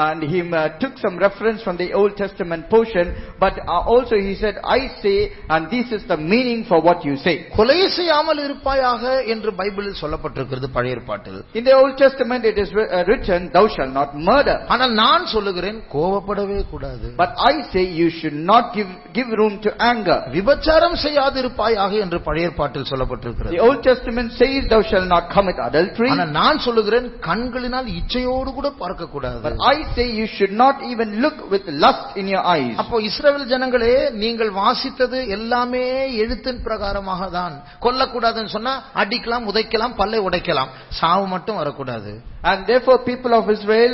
S3: and he took some reference from the Old Testament portion, but also he said, I say, and this is the meaning for what you say.
S2: கொலை செய்யாமல் இருப்பாயாக என்று பைபிளில் சொல்லப்பட்டிருக்கிறது பழைய ஏற்பாட்டில்.
S3: In the Old Testament it is written, thou shalt not murder.
S2: ஆனால் நான் சொல்லுகிறேன், கோபப்படவே கூடாது.
S3: But I say you should not give room to anger.
S2: விபச்சாரம் செய்யாதிருப்பாயாக என்று பழைய ஏற்பாட்டில் சொல்லப்பட்டிருக்கிறது.
S3: The Old Testament says thou shalt not commit adultery.
S2: ஆனால் நான் சொல்லுகிறேன், கண்களினால் இச்சையோடு கூட பார்க்க கூடாது.
S3: But I say you should not even look with lust in your eyes.
S2: அப்போ இஸ்ரவேல் ஜனங்களே, நீங்கள் வாசித்தது எல்லாமே எழுத்தின் பிரகாரமாக தான். கொல்லக்கூடாதுன்னு சொன்னா அடிக்கலாம், உதைக்கலாம், பல்லை உடைக்கலாம், சாவு மட்டும் வரக்கூடாது.
S3: And therefore people of Israel,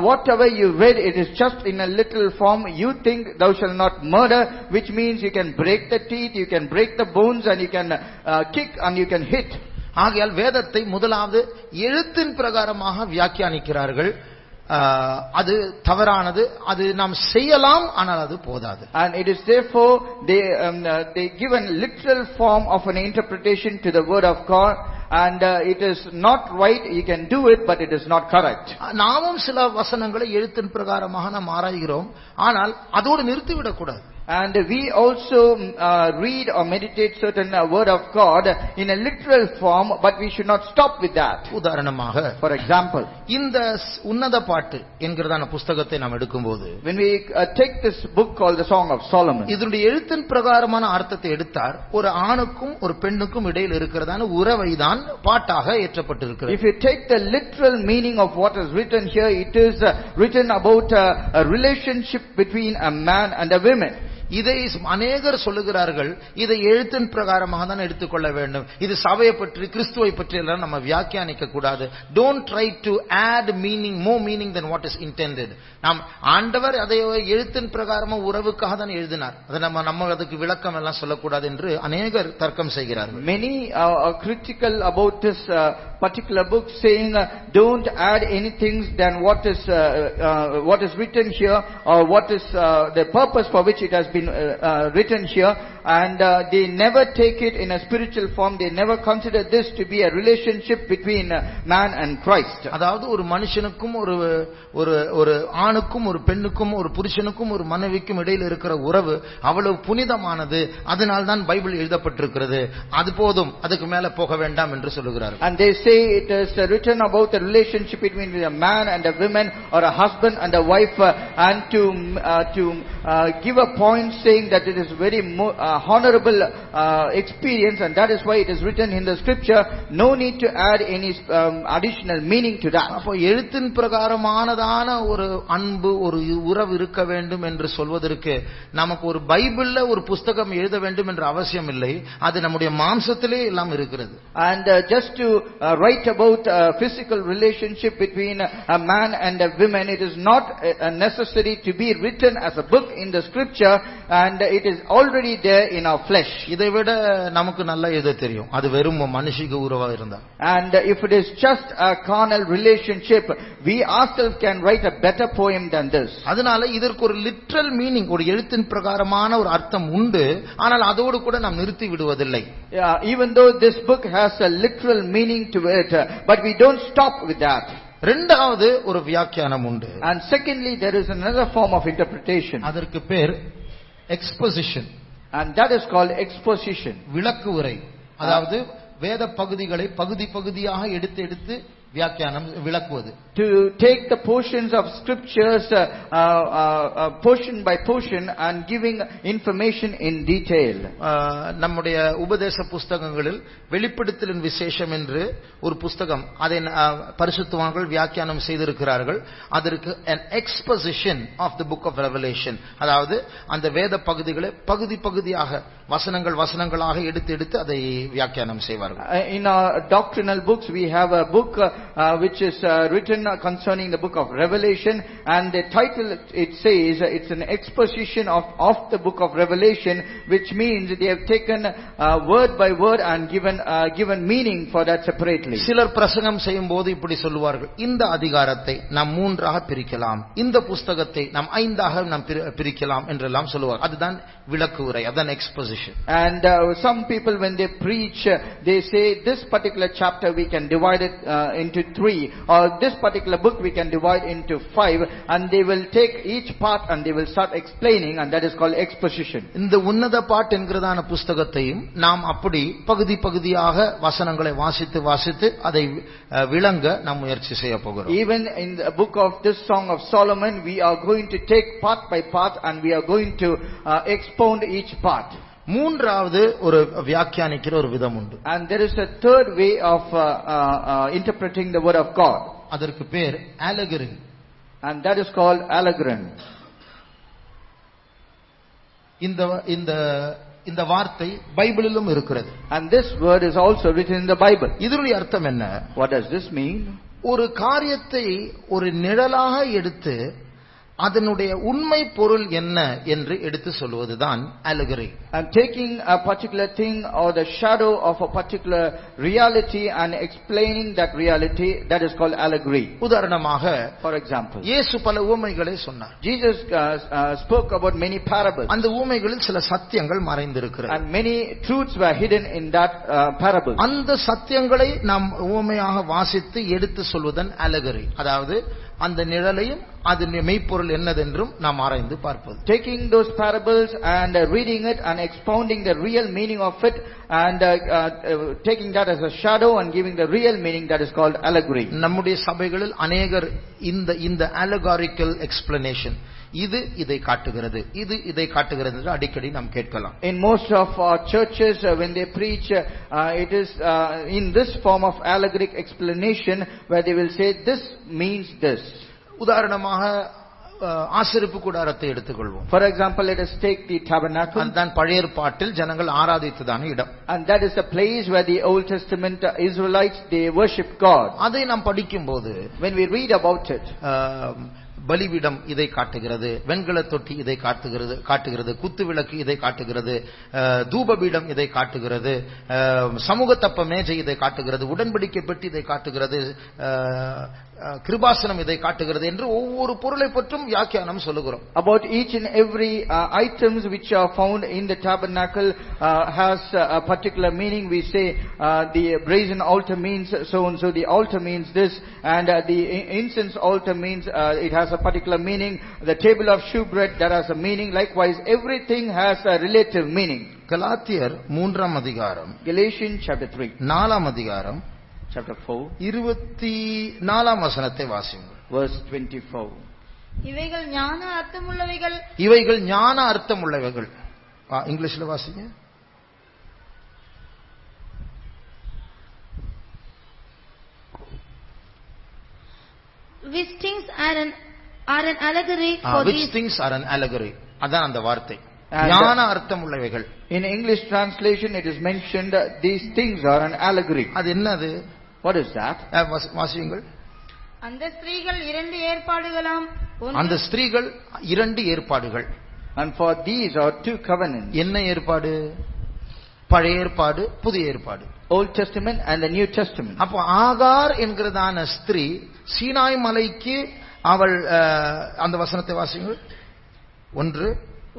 S3: whatever you read, it is just in a little form. You think thou shalt not murder, which means you can break the teeth, you can break the bones, and you can kick and you can hit.
S2: ஆகையால் வேதத்தை முதலாவது எழுத்தின் பிரகாரமாக வியாக்கியானிக்கிறார்கள். அது தவறானது. அது நாம் செய்யலாம், ஆனால் அது போதாது.
S3: And it is therefore they give a literal form of an interpretation to the word of God, and it is not right. You can do it, but it is not correct.
S2: நாமும் சில வசனங்களை எழுத்தின் பிரகாரமாக நாம் ஆராய்கிறோம், ஆனால் அதோடு நிறுத்திவிடக் கூடாது.
S3: And we also read or meditate certain word of God in a literal form, but we should not stop with that.
S2: உதாரணமாக,
S3: for example,
S2: இந்த உன்னத பாட்டு என்கிறதான புஸ்தகத்தை நாம் எடுக்கும்போது,
S3: when we take this book called the Song of Solomon,
S2: இதனுடைய எழுத்தின் பிரகாரமான அர்த்தத்தை எடுத்தார், ஒரு ஆணுக்கும் ஒரு பெண்ணுக்கும் இடையில் இருக்கிறதான உறவை தான் பாட்டாக ஏற்றப்பட்டிருக்கிறது.
S3: If you take the literal meaning of what is written here, it is written about a relationship between a man and a woman.
S2: இதை அநேகர் சொல்லுகிறார்கள், இதை எழுத்தின் பிரகாரமாக தான் எடுத்துக்கொள்ள வேண்டும். இது சபையை பற்றி, கிறிஸ்துவை பற்றி எல்லாம் நம்ம வியாக்கியானிக்க கூடாது. Don't try to add meaning, more meaning than what is intended. நாம் ஆண்டவர் அதை எழுத்தின் பிரகாரமா உறவுக்காக தான் எழுதினார், அதை நம்ம அதுக்கு விளக்கம் எல்லாம் சொல்லக்கூடாது என்று அநேகர் தர்க்கம் செய்கிறார்கள்.
S3: Many are critical about this particular book, saying don't add anything than what is written here, or what is the purpose for which it has been written here, and they never take it in a spiritual form. They never consider this to be a relationship between man and Christ.
S2: அதாவது ஒரு மனுஷனுக்கும் ஒரு ஆணுக்கும் ஒரு பெண்ணுக்கும் ஒரு புருஷனுக்கும் ஒரு மனைவிக்கும் இடையில் இருக்கிற உறவு அவ்வளவு புனிதமானது. அதனால் தான் பைபிள் எழுதப்பட்டிருக்கிறது, அது போதும், அதுக்கு மேல போக வேண்டாம் என்று சொல்லுகிறார்கள்.
S3: And they say it is written about the relationship between a man and a woman, or a husband and a wife, and to give a point saying that it is very honorable experience, and that is why it is written in the scripture. No need to add any additional meaning to that.
S2: அப்போ எழுத்தின் பிரகாரமானதான ஒரு அன்பு, ஒரு உறவு இருக்க வேண்டும் என்று சொல்வதற்கு நமக்கு ஒரு பைபிள்ல ஒரு புஸ்தகம் எழுத வேண்டும் என்ற அவசியம் இல்லை. அது நம்முடைய மாம்சத்திலே எல்லாம் இருக்கிறது.
S3: And just to write about a physical relationship between a man and a woman, it is not necessary to be written as a book in the scripture, and it is already there in our flesh.
S2: இதை விட நமக்கு நல்லா எழுத தெரியும், அது வெறும் மனுஷிக உறவா இருந்தா.
S3: And if it is just a carnal relationship, we ourselves can write a better poem than this.
S2: அதனால இதற்கு ஒரு லிட்டரல் மீனிங், ஒரு எழுத்தின் பிரகாரமான ஒரு அர்த்தம் உண்டு, ஆனால் அதோடு கூட நாம் நிறுத்தி விடுவதில்லை.
S3: Even though this book has a literal meaning to it, but we don't stop with that.
S2: இரண்டாவது ஒரு வியாக்கியானம் உண்டு.
S3: And secondly, there is another form of interpretation.
S2: அதற்கு பேர் exposition.
S3: And that is called exposition.
S2: விளக்கு உரை. அதாவது வேத பகுதிகளை பகுதி பகுதியாக எடுத்து வியாக்கியானம் விளக்குவது.
S3: To take the portions of scriptures portion by portion and giving information in detail.
S2: நம்முடைய உபதேச புஸ்தகங்களில் வெளிப்படுத்தலின் விசேஷம் என்று ஒரு புஸ்தகம், அதை பரிசுத்தவான்கள் வியாக்கியானம் செய்திருக்கிறார்கள். அதற்கு an exposition of the book of Revelation, அதாவது அந்த வேத பகுதிகளை பகுதி பகுதியாக வசனங்களாக எடுத்து அதை வியாக்கியானம் செய்வார்கள்.
S3: In our doctrinal books we have a book which is written concerning the book of Revelation, and the title, it says, it's an exposition of the book of Revelation, which means they have taken word by word and given meaning for that separately.
S2: சிலர் பிரசங்கம் செய்யும்போது இப்படி சொல்லுவார்கள், இந்த அதிகாரத்தை நாம் 3ஆக பிரிக்கலாம், இந்த புத்தகத்தை நாம் 5ஆக நாம் பிரிக்கலாம் என்றெல்லாம் சொல்லுவார். அதுதான் விளக்கு உரை, அதான் exposition.
S3: And some people, when they preach, they say this particular chapter we can divide it into 3, or this particular book we can divide into 5, and they will take each part and they will start explaining, and that is called exposition.
S2: இந்த உன்னத பாட்டு என்கிறதான புத்தகத்தையும் நாம் அப்படி பகுதி பகுதியாக வசனங்களை வாசித்து அதை விளங்க நாம் முயற்சி செய்ய போகிறோம்.
S3: Even in the book of this Song of Solomon, we are going to take part by part and we are going to expound each part.
S2: மூன்றாவது ஒரு வியாக்கியானிக்கிற ஒரு விதம் உண்டு.
S3: And there is a third way of interpreting the word of God.
S2: அதற்கு பேர் allegory.
S3: And that is called allegory.
S2: இந்த வார்த்தை பைபிளிலும் இருக்கிறது.
S3: And this word is also written in the Bible.
S2: இதனுடைய அர்த்தம் என்ன?
S3: What does this mean?
S2: ஒரு காரியத்தை ஒரு நிழலாக எடுத்து அதனுடைய உண்மை பொருள் என்ன என்று எடுத்து சொல்வதுதான் allegory.
S3: And taking a particular thing or the shadow of a particular reality and explaining that reality, that is called allegory.
S2: உதாரணமாக,
S3: for example,
S2: இயேசு பல உவமைகளை சொன்னார்.
S3: Jesus spoke about many parables.
S2: அந்த உவமைகளில் சில சத்தியங்கள் மறைந்திருக்கிறது.
S3: And many truths were hidden in that parable.
S2: அந்த சத்தியங்களை நாம் உவமையாக வாசித்து எடுத்து சொல்வதன் allegory. அதாவது அந்த நிழலையும் அதன் மெய்ப்பொருள் என்னதென்றும் நாம் ஆராய்ந்து பார்ப்பது.
S3: Taking those parables and reading it and expounding the real meaning of it, and taking that as a shadow and giving the real meaning, that is called allegory.
S2: நம்முடைய சபைகளில் अनेகர் இந்த allegorical explanation, இது இதை காட்டுகிறது, இது இதை காட்டுகிறது என்று அடிக்கடி நாம் கேட்கலாம்.
S3: In most of our churches, when they preach, it is in this form of allegoric explanation, where they will say this means this.
S2: உதாரணமாக ஆசரிப்பு கூடாரத்தை எடுத்துக்கொள்வோம்.
S3: For example, let us take the tabernacle.
S2: அதுதான் பழைய ஏற்பாட்டில் ஜனங்கள் ஆராதித்ததான இடம்.
S3: And that is the place where the Old Testament Israelites, they worship God.
S2: அதை நாம் படிக்கும்போது,
S3: when we read about it,
S2: பலிபீடம் இதை காட்டுகிறது, வெண்கல தொட்டி இதை காட்டுகிறது, குத்து விளக்கு இதை காட்டுகிறது, தூபபீடம் இதை காட்டுகிறது, சமூகத்தப்ப மேஜை இதை காட்டுகிறது, உடன்படிக்கை பெட்டி இதை காட்டுகிறது, கிருபாசனம் இதை காட்டுகிறது என்று ஒவ்வொரு பொருளை பற்றும் வியாக்கியானம் சொல்லுகிறோம்.
S3: About each and every items which are found in the tabernacle has a particular meaning. We say the brazen altar means so and so, the altar means this, and the incense altar means it has a particular meaning. The table of shewbread, that has a meaning. Likewise, everything has a relative meaning.
S2: கலாத்தியர் 3ஆம் அதிகாரம்,
S3: Galatians chapter 3,
S2: 4ஆம் அதிகாரம்,
S3: chapter 4,
S2: 24ஆம் வசனத்தை வாசியுங்கள்.
S3: verse 24.
S4: இவைகள் ஞான அர்த்தமுள்ளவைகள்.
S2: இவைகள் ஞான அர்த்தமுள்ளவைகள். இங்கிலீஷ்ல வாசிங்க.
S1: Which things are an allegory for
S2: which
S1: these.
S2: things are an allegory. அதான் அந்த வார்த்தை, ஞான அர்த்தமுள்ளவைகள்.
S3: In English translation, it is mentioned these things are an allegory.
S2: அது என்னது?
S3: What is that?
S2: வாசியுங்கள்.
S4: அந்த ஸ்திரீகள் 2 ஏற்பாடுகளாம்.
S2: அந்த ஸ்திரீகள் 2 ஏற்பாடுகள்.
S3: And for these are 2 covenants.
S2: என்ன ஏற்பாடு? பழைய ஏற்பாடு, புதிய ஏற்பாடு.
S3: Old Testament and the New Testament.
S2: அப்போ ஆகார் என்கிறதான ஸ்திரீ சீனாய் மலைக்கு அவள், அந்த வசனத்தை வாசியுங்கள்.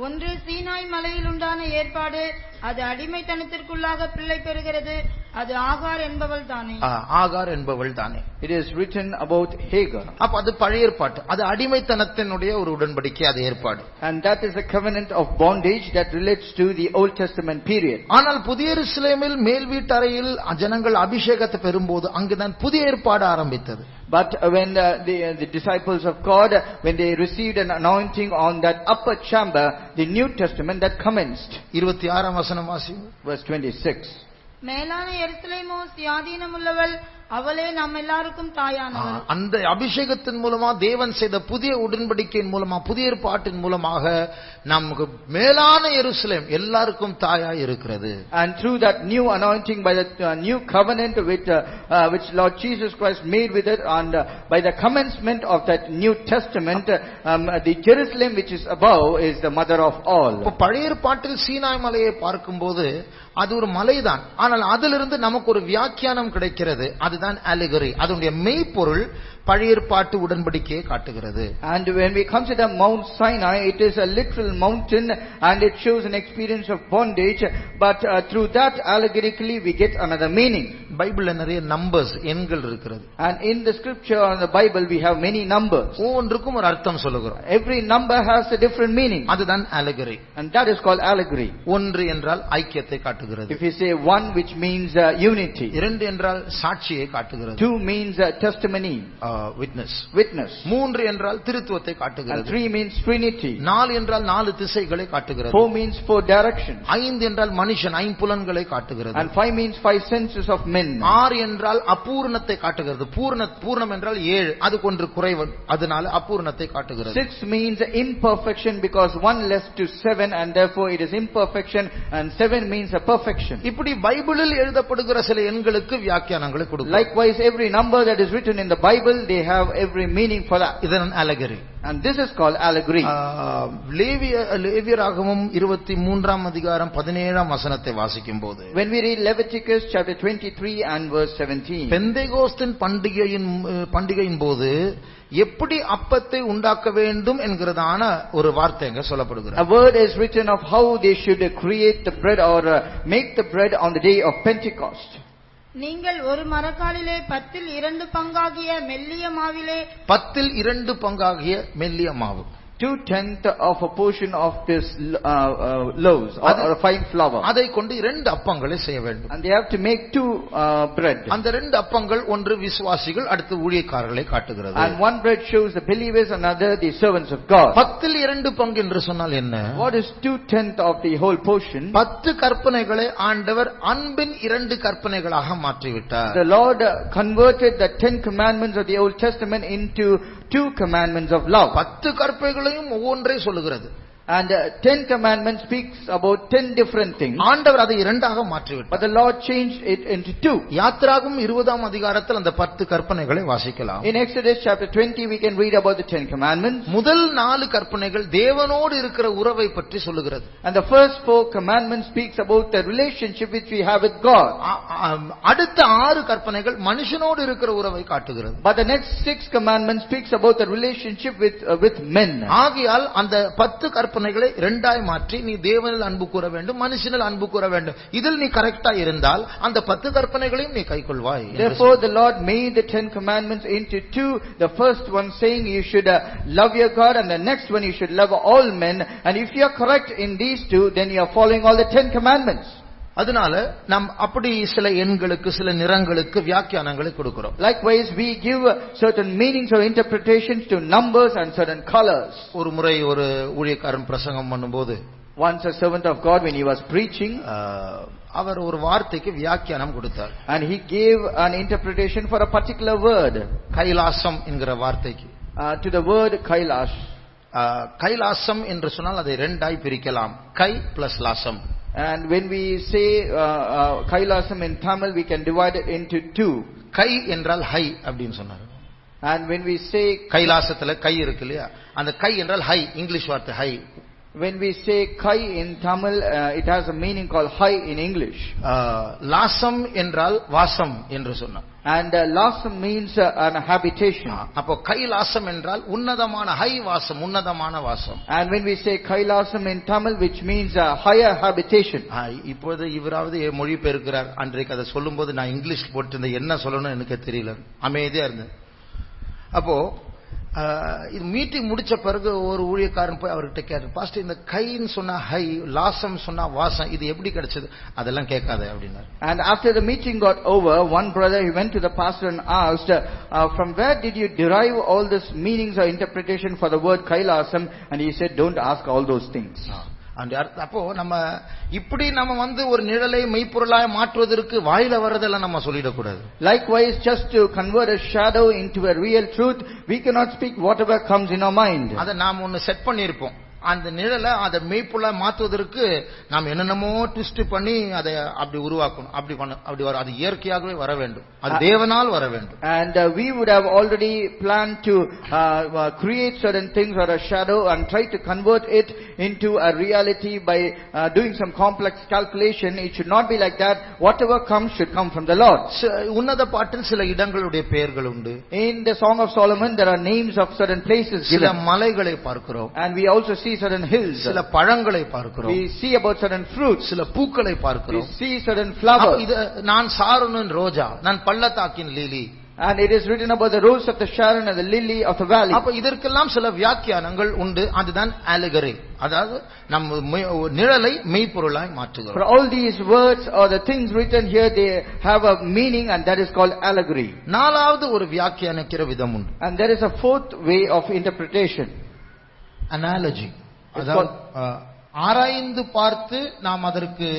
S4: ஒன்று சீனாய் மலையில் உண்டான ஏற்பாடு, அது அடிமைத்தனத்திற்குள்ளாக பிள்ளை பெறுகிறது, அது ஆகார் என்பவள் தானே.
S2: ஆகார் என்பவள் தானே.
S3: It is written about Hagar.
S2: அப்ப அது பழைய ஏற்பாடு, அது அடிமைத்தனத்தினுடைய ஒரு உடன்படிக்கை, அது ஏற்பாடு.
S3: And that is a covenant of bondage that relates to the Old Testament period.
S2: ஆனால் புதிய எருசலேமில் மேல் வீட்டறையில் ஜனங்கள் அபிஷேகத்தை பெறும்போது அங்குதான் புதிய ஏற்பாடு ஆரம்பித்தது.
S3: But when the disciples of God, when they received an anointing on that upper chamber, the New Testament that commenced.
S2: 26ஆம் வசனம் வாசிங்க.
S3: Verse 26.
S4: மேலான எருசலேமோ சுயாதீனமுள்ளவள், அவளே நம்ம எல்லாருக்கும் தாயானவள்.
S2: அந்த அபிஷேகத்தின் மூலமா தேவன் செய்த புதிய உடன்படிக்கையின் மூலமா புதிய ஏற்பாட்டின் மூலமாக நமக்கு மேலான எருசலேம் எல்லாருக்கும் தாயாய் இருக்கிறது.
S3: And through that new anointing by the new covenant which Lord Jesus Christ made with it, and by the commencement of that New Testament, the Jerusalem which is above is the mother of all.
S2: பழைய ஏற்பாட்டில் சீனாய் மலையை பார்க்கும்போது அது ஒரு மலைதான், ஆனால் அதிலிருந்து நமக்கு ஒரு வியாக்கியானம் கிடைக்கிறது. அதுதான் allegory. அதனுடைய மெய்ப்பொருள் பழைய ஏற்பாட்டு உடன்படிக்கையை காட்டுகிறது.
S3: And when we consider Mount Sinai, it is a literal mountain and it shows an experience of bondage, but through that allegorically we get another meaning.
S2: பைபிள்ல நிறைய நம்பர்ஸ் எண்கள் இருக்கிறது.
S3: And in the scripture in the Bible we have many numbers.
S2: ஒவ்வொன்றுக்கும் ஒரு அர்த்தம் சொல்லுகிறோம்.
S3: Every number has a different meaning.
S2: அதுதான் allegory.
S3: And that is called allegory.
S2: ஒன்று என்றால் ஐக்கியத்தை காட்டுகிறது.
S3: If you say one, which means unity.
S2: இரண்டு என்றால் சாட்சியை காட்டுகிறது.
S3: Two means testimony,
S2: witness. மூன்று என்றால் திருத்துவத்தை
S3: and
S2: காட்டுகிறது.
S3: three means Trinity.
S2: நாலு என்றால் நாலு திசைகளை காட்டுகிறது.
S3: Four means four directions.
S2: ஐந்து என்றால் மனுஷன் ஐம்புலன்களை காட்டுகிறது.
S3: And five means five senses of men.
S2: ஆறு என்றால் அபூர்ணத்தை காட்டுகிறது. பூர்ணம் என்றால் ஏழு, அதுக்கு ஒன்று குறைவு, அதனால அபூர்ணத்தை காட்டுகிறது.
S3: Six means imperfection, because one less to seven, and therefore it is imperfection, and seven means a perfection.
S2: இப்படி பைபிளில் எழுதப்படுகிற சில எண்களுக்கு வியாக்கியானங்களை கொடுக்கும்.
S3: Likewise, every number that is written in the Bible, they have every meaning for that.
S2: இதன் allegory.
S3: And this is called allegory.
S2: லேவியராகமம் 23ஆம் அதிகாரம் 17ஆம் வசனத்தை வாசிக்கும் போது,
S3: when we read Leviticus chapter 23 and verse 17,
S2: பெந்தேகோஸ்தின் பண்டிகையின் போது எப்படி அப்பத்தை உண்டாக்க வேண்டும் என்கிறதான ஒரு வார்த்தை அங்க சொல்லப்படுகிறது.
S3: a word is written of how they should create the bread or make the bread on the day of Pentecost.
S4: நீங்கள் ஒரு மரக்காலிலே 10 பங்காகிய மெல்லிய மாவிலே
S2: 10 பங்காகிய மெல்லிய மாவு,
S3: 2/10 of a portion of this loaves or fine flour,
S2: அதை கொண்டு 2 அப்பங்களை செய்ய வேண்டும்.
S3: and they have to make 2 bread.
S2: அந்த 2 அப்பங்கள் ஒன்று விசுவாசிகள், அடுத்து ஊழியக்காரர்களை காட்டுகிறது.
S3: And one bread shows the believers, another the servants of God.
S2: 10 பங்கு என்று சொன்னால் என்ன?
S3: What is 2/10 of the whole portion?
S2: 10 கற்பனைகளை ஆண்டவர் அன்பின் 2 கற்பனைகளாக மாற்றிவிட்டார்.
S3: The Lord converted the 10 commandments of the Old Testament into 2 commandments of love.
S2: 10 கற்பனைகளையும் ஒவ்வொன்றே சொல்லுகிறது.
S3: And 10 commandments speaks about 10 different things.
S2: ஆண்டவர் அதை 2ஆக மாற்றிவிட்டார்.
S3: But the Lord changed it into 2.
S2: யாத்ராகமம் 20ஆம் அதிகாரத்தில் அந்த 10 கற்பனைகளை வாசிக்கலாம்.
S3: In Exodus chapter 20 we can read about the 10 commandments.
S2: முதல் 4 கற்பனைகள் தேவனோடு இருக்கிற உறவை பற்றி சொல்லுகிறது.
S3: And the first 4 commandments speaks about the relationship which we have with God.
S2: அடுத்த 6 கற்பனைகள் மனுஷனோடு இருக்கிற உறவை காட்டுகிறது.
S3: But the next 6 commandments speaks about the relationship with men.
S2: ஆகையால் அந்த 10 கற்பனைகளை 2ஆய் மாற்றி நீ தேவனில் அன்பு கூற வேண்டும், மனுஷனில் அன்பு கூற வேண்டும், இதில் நீ கரெக்ட்டா இருந்தால் அந்த 10 கற்பனைகளையும் நீ கைக்கொள்வாய்.
S3: Therefore the Lord made the 10 commandments into 2. The first one saying you should love your God, and the next one you should love all men. And if you are correct in these 2, then you are following all the 10 commandments.
S2: அதனால நாம் அப்படி சில எண்களுக்கு சில நிறங்களுக்கு வியாக்கியானங்களை கொடுக்கிறோம்.
S3: Likewise we give certain meanings or interpretations to numbers and certain colors.
S2: ஒரு முறை ஒரு ஊழியக்காரன் பிரசங்கம் பண்ணும்போது,
S3: once a servant of God when he was preaching,
S2: அவர் ஒரு வார்த்தைக்கு வியாக்கியானம் கொடுத்தார்.
S3: and he gave an interpretation for a particular word.
S2: Kailasam என்கிற வார்த்தைக்கு
S3: to the word Kailash.
S2: Kailasam என்று சொன்னால் அதை 2ஆய் பிரிக்கலாம், கை plus லாசம்.
S3: And when we say Kailasam in Tamil, we can divide it into 2.
S2: கை என்றால் ஹை அப்படின்னு சொன்னார்.
S3: And when we say
S2: கைலாசத்துல கை இருக்கு இல்லையா, அந்த கை என்றால் ஹை, இங்கிலீஷ் வார்த்தை high.
S3: when we say Kai in Tamil, it has a meaning called high in English.
S2: லாசம் என்றால் வாசம் என்று சொன்னார்.
S3: And lasam means an habitation.
S2: அப்போ கைலாசம் என்றால் உன்னதமான ஹை வாசம், உன்னதமான வாசம்.
S3: And when we say Kailasam in Tamil, which means a higher habitation.
S2: இப்போது இவராவது மொழி பெயர்க்கிறார். அன்றைக்கு அதை சொல்லும்போது நான் இங்கிலீஷ் போட்டு என்ன சொல்லணும் எனக்கு தெரியல, அமைதியா இருந்தேன். அப்போ இது மீட்டிங் முடிச்ச பிறகு ஒரு ஊழியக்காரன் போய் அவர்கிட்ட கேட்டார், பாஸ்டர் இந்த கைன்னு சொன்னா ஹை, லாசம் சொன்னா வாசம், இது எப்படி கிடைச்சது? அதெல்லாம் கேட்காத அப்படின்னாரு.
S3: And after the meeting got over, one brother, he went to the pastor and asked, from where did you derive all this meanings or interpretation for the word Kailasam? And he said, don't ask all those things.
S2: அப்போ நம்ம இப்படி நம்ம ஒரு நிழலை மெய்ப்பொருளாய் மாற்றுவதற்கு வாயில வரதெல்லாம் நம்ம சொல்லிடக்கூடாது.
S3: Likewise, just to convert a shadow into a real truth, we cannot speak whatever comes in our mind.
S2: அதை நாம் ஒன்னு செட் பண்ணியிருப்போம். அந்த நிழலை அதை மெய்ப்பொருளா மாற்றுவதற்கு நாம் என்னென்னமோ ட்விஸ்ட் பண்ணி அதை அப்படி உருவாக்கணும். அப்படி வர அது இயற்கையாகவே வர வேண்டும். அது தேவனால் வர வேண்டும்.
S3: And we would have already planned to create certain things or a shadow and try to convert it into a reality by doing some complex calculation. It should not be like that. Whatever comes should come from the Lord.
S2: உன்னத பாட்டில் சில இடங்களுடைய பெயர்கள் உண்டு.
S3: In the Song of Solomon there are names of certain places given.
S2: சில மலைகளை பார்க்கிறோம்.
S3: And we also see certain hills.
S2: சில பழங்களை பார்க்கிறோம்.
S3: We see about certain fruits.
S2: சில பூக்களை பார்க்கிறோம்.
S3: We see certain flowers.
S2: இது நான் சாரோனின் ரோஜா, நான் பள்ளத்தாக்கின் Lily.
S3: And it is written about the rose of the Sharon and the lily of the valley.
S2: அப்ப இதற்கெல்லாம் சில வியாக்கியானங்கள் உண்டு. அதுதான் allegory. அதாவது நம்ம நிழலை மெய்ப்பொருளாய் மாற்றுகிறோம்.
S3: For all these words or the things written here, they have a meaning, and that is called allegory.
S2: நாலாவது ஒரு வியாக்கியானிக்கிற விதம் உண்டு.
S3: And there is a fourth way of interpretation.
S2: Analogy. அதாவது ஆராய்ந்து பார்த்து நாம் அதற்கு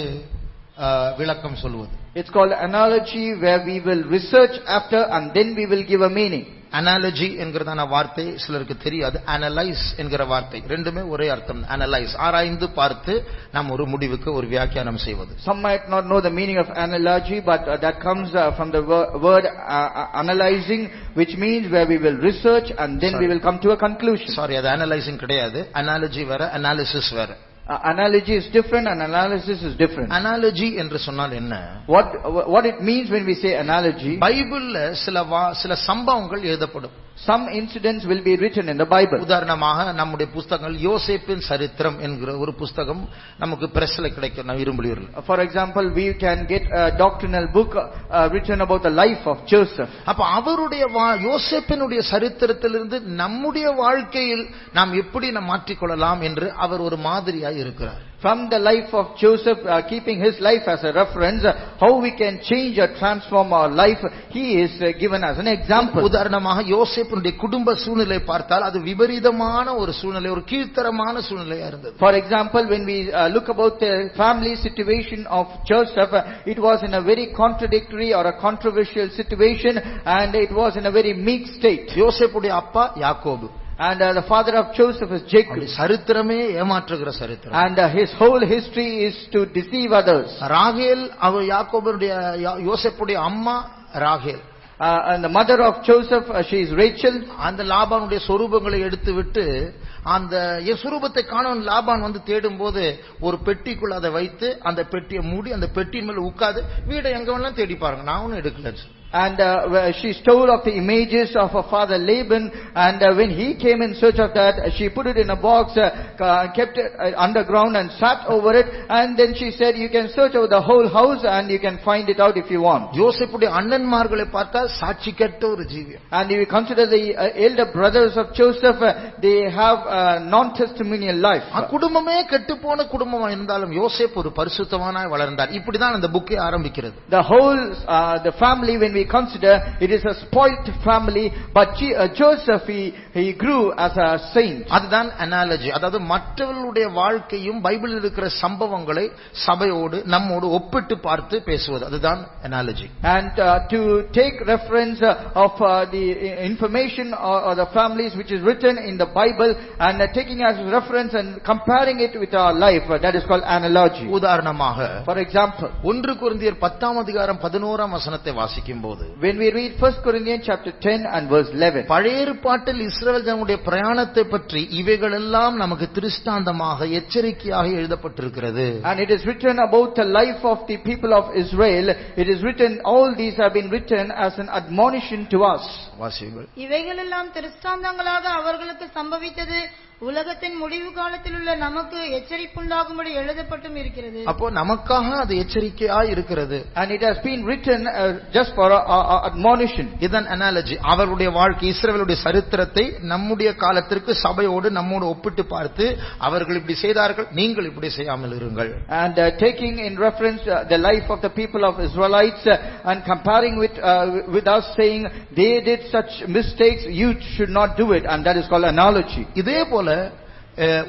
S2: விளக்கம் சொல்வது.
S3: It's called analogy, where we will research after and then we will give a meaning.
S2: Analogy என்கிறதான வார்த்தை சிலருக்கு தெரியாது. Analyze என்கிற வார்த்தை ரெண்டுமே ஒரே அர்த்தம். Analyze ஆராய்ந்து பார்த்து நாம் ஒரு முடிவுக்கு ஒரு வியாக்கியானம் செய்வது.
S3: Some might not know the meaning of analogy, but that comes from the word analyzing, which means where we will research and then we will come to a conclusion.
S2: Sorry, அது analyzing கிடையாது. Analogy வேற, analysis வேற.
S3: Analogy is different and analysis is different.
S2: Analogy என்று சொன்னால் என்ன?
S3: What it means when we say analogy?
S2: பைபிள்ல சில சம்பவங்கள் எழுதப்படும்.
S3: Some incidents will be written in the Bible.
S2: உதாரணமாக நம்முடைய புத்தகங்கள் யோசேப்பின் சரித்திரம் என்கிற ஒரு புத்தகம் நமக்கு பிரஸ்ல கிடைக்கும். இரும்புலியூர்ல.
S3: For example, we can get a doctrinal book written about the life of Joseph.
S2: அப்ப அவருடைய யோசேப்பினுடைய சரித்திரத்திலிருந்து நம்முடைய வாழ்க்கையில் நாம் எப்படி மாற்றிக் கொள்ளலாம் என்று அவர் ஒரு மாதிரியாய் இருக்கிறார்.
S3: From the life of Joseph, keeping his life as a reference, how we can change or transform our life, he is given as an example.
S2: உதாரணமாக யோசேப்பினுடைய குடும்ப சூழ்நிலை பார்த்தால் அது விபரீதமான ஒரு சூழ்நிலை, ஒரு கீழ்த்தரமான சூழ்நிலையா இருந்தது.
S3: For example, when we look about the family situation of Joseph, it was in a very contradictory or a controversial situation, and it was in a very meek state.
S2: யோசேப்புடைய அப்பா யாக்கோபு.
S3: And the father of Joseph is Jacob.
S2: சரித்திரமே ஏமாற்றுகிற சரித்திரம்.
S3: And his whole history is to deceive others.
S2: ராகேல் அவர் யாக்கோபுடைய யோசேப்புடைய அம்மா ராகேல்.
S3: And the mother of Joseph, she is Rachel.
S2: அந்த லாபானுடைய சொரூபங்களை எடுத்துவிட்டு அந்த சொரூபத்தை காணும் லாபான் தேடும்போது ஒரு பெட்டிக்குள்ள அதை வைத்து அந்த பெட்டியை மூடி அந்த பெட்டியின் மேல உட்கார்ந்து வீடை எங்க வேணாலும் தேடி பாருங்க, நான் ஒன்னும் எடுக்கல.
S3: And she stole of the images of her father Laban, and when he came in search of that, she put it in a box, kept it underground and sat over it, and then she said, you can search over the whole house and you can find it out if you want.
S2: யோசேப்புடைய அண்ணன்மார்களை பார்த்தா சாட்சி கெட்ட ஒரு ஜீவியம்.
S3: And if you consider the elder brothers of Joseph, they have a non-testimonial life.
S2: குடும்பமே கெட்டு போன குடும்பமா இருந்தாலும் யோசேப்பு ஒரு பரிசுத்தவானாய் வளர்ந்தார். இப்படிதான் அந்த புக்கே ஆரம்பிக்கிறது.
S3: The whole the family, when we consider, it is a spoilt family, but Joseph he grew as a saint.
S2: அதுதான் analogy. அதாவது மற்றவர்களுடைய வாழ்க்கையும் பைபிளில் இருக்கிற சம்பவங்களை சபையோடு நம்மோடு ஒப்பிட்டு பார்த்து பேசுவது, அதுதான் analogy.
S3: And to take reference of the information or the families which is written in the Bible and taking as reference and comparing it with our life, that is called analogy.
S2: உதாரணமாக,
S3: for example,
S2: 1 கொரிந்தியர் 10ஆம் அதிகாரம் 11ஆம் வசனத்தை வாசிக்கும்போது,
S3: when we read 1 Corinthians chapter 10 and verse 11,
S2: பழைய ஏற்பாட்டில் இஸ்ரவேல் ஜனங்களுடைய பிரயாணத்தை பற்றி இவைகள் எல்லாம் நமக்கு திருஷ்டாந்தமாக எச்சரிக்கையாக எழுதப்பட்டிருக்கிறது.
S3: And it is written about the life of the people of Israel. It is written, all these have been written as an admonition to us.
S2: வாசியுங்கள்.
S4: இவைகளெல்லாம் திருஷ்டாந்தங்களாக அவர்களுக்கு சம்பவித்தது உலகத்தின் முடிவு காலத்தில் உள்ள நமக்கு எச்சரிப்புண்டாகும்படி எழுதப்பட்டும் இருக்கிறது.
S2: அப்போ நமக்காக அது எச்சரிக்கையாய் இருக்கிறது.
S3: And it has been written just for our admonition.
S2: இதன் analogy. அவருடைய வாழ்க்கை இஸ்ரவேலுடைய சரித்திரத்தை நம்முடைய காலத்திற்கு சபையோடு நம்மோடு ஒப்பிட்டு பார்த்து அவர்கள் இப்படி செய்தார்கள், நீங்கள் இப்படி செய்யாமல் இருங்கள்.
S3: And taking in reference the life of the people of Israelites and comparing with us, saying they did such mistakes, you should not do it, and that is called analogy.
S2: இதே போல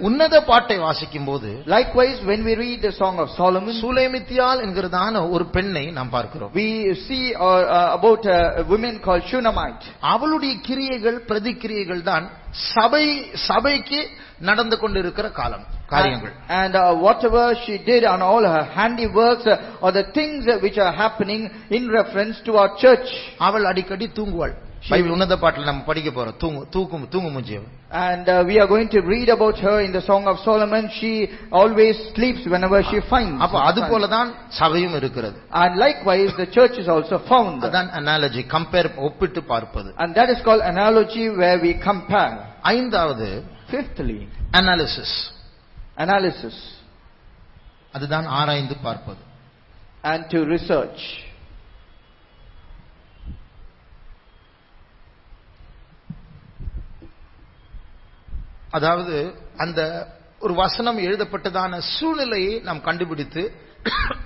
S2: உன்னத பாட்டை வாசிக்கும் போது
S3: Likewise, when we read the Song of Solomon,
S2: சுலேமித்தியால் என்கிறதான ஒரு பெண்ணை நாம் பார்க்கிறோம்.
S3: we see about a woman called Shunammite.
S2: அவளுடைய கிரியைகள் பிரதிக்கிரியைகள் தான் சபைக்கு நடந்து கொண்டிருக்கிற காரியங்கள்.
S3: And whatever she did on all her handiworks are the things which are happening in reference to our church.
S2: அவள் அடிக்கடி தூங்குவாள். பைபிள் உன்னத பாட்டில் நம்ம படிக்க போறோம். தூங்கு முஞ்சியவள்.
S3: And we are going to read about her in the Song of Solomon. She always sleeps whenever she finds.
S2: அப்ப அது போல தான் சபையும் இருக்கிறது.
S3: And likewise the church is also found.
S2: அதான் analogy, compare, ஒப்பிட்டு பார்ப்பது.
S3: And that is called analogy, where we compare.
S2: ஐந்தாவது
S3: Fifthly,
S2: analysis. அதுதான் ஆராய்ந்து பார்ப்பது.
S3: And to research.
S2: அதாவது அந்த ஒரு வசனம் எழுதப்பட்டதான சூழ்நிலையை நாம் கண்டுபிடித்து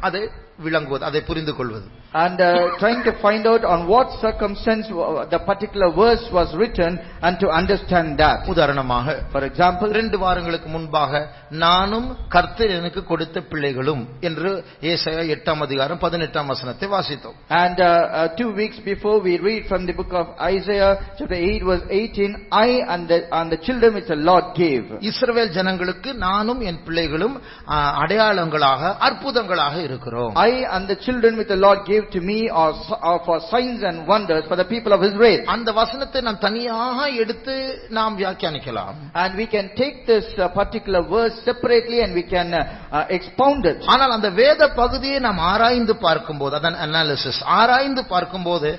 S2: அதை விளங்குவது, அதை புரிந்து கொள்வது.
S3: And trying to find out on what circumstance the particular verse was written and to understand that.
S2: உதாரணமாக,
S3: for example,
S2: 2 வாரங்களுக்கு முன்பாக நானும் கர்த்தர் எனக்கு கொடுத்த பிள்ளைகளும் என்று ஏசாயா 8ஆம் அதிகாரம் 18ஆம் வசனத்தை வாசித்தோம்.
S3: And 2 weeks before we read from the book of Isaiah chapter 8 verse 18, I and the children which the Lord gave.
S2: இஸ்ரவேல் ஜனங்களுக்கு நானும் என் பிள்ளைகளும் அடையாளங்களாக அற்புதங்களாக இருக்கிறோம்.
S3: I and the children which the Lord gave to me are for signs and wonders for the people of Israel.
S2: அந்த வசனத்தை நாம் தனியாக எடுத்து நாம் வியாக்கியானிக்கலாம்.
S3: And we can take this particular verse separately and we can expound it.
S2: ஆனால் அந்த வேத பகுதியை நாம் ஆராய்ந்து பார்க்கும்போது, அதான் அனாலிசிஸ், ஆராய்ந்து பார்க்கும்போது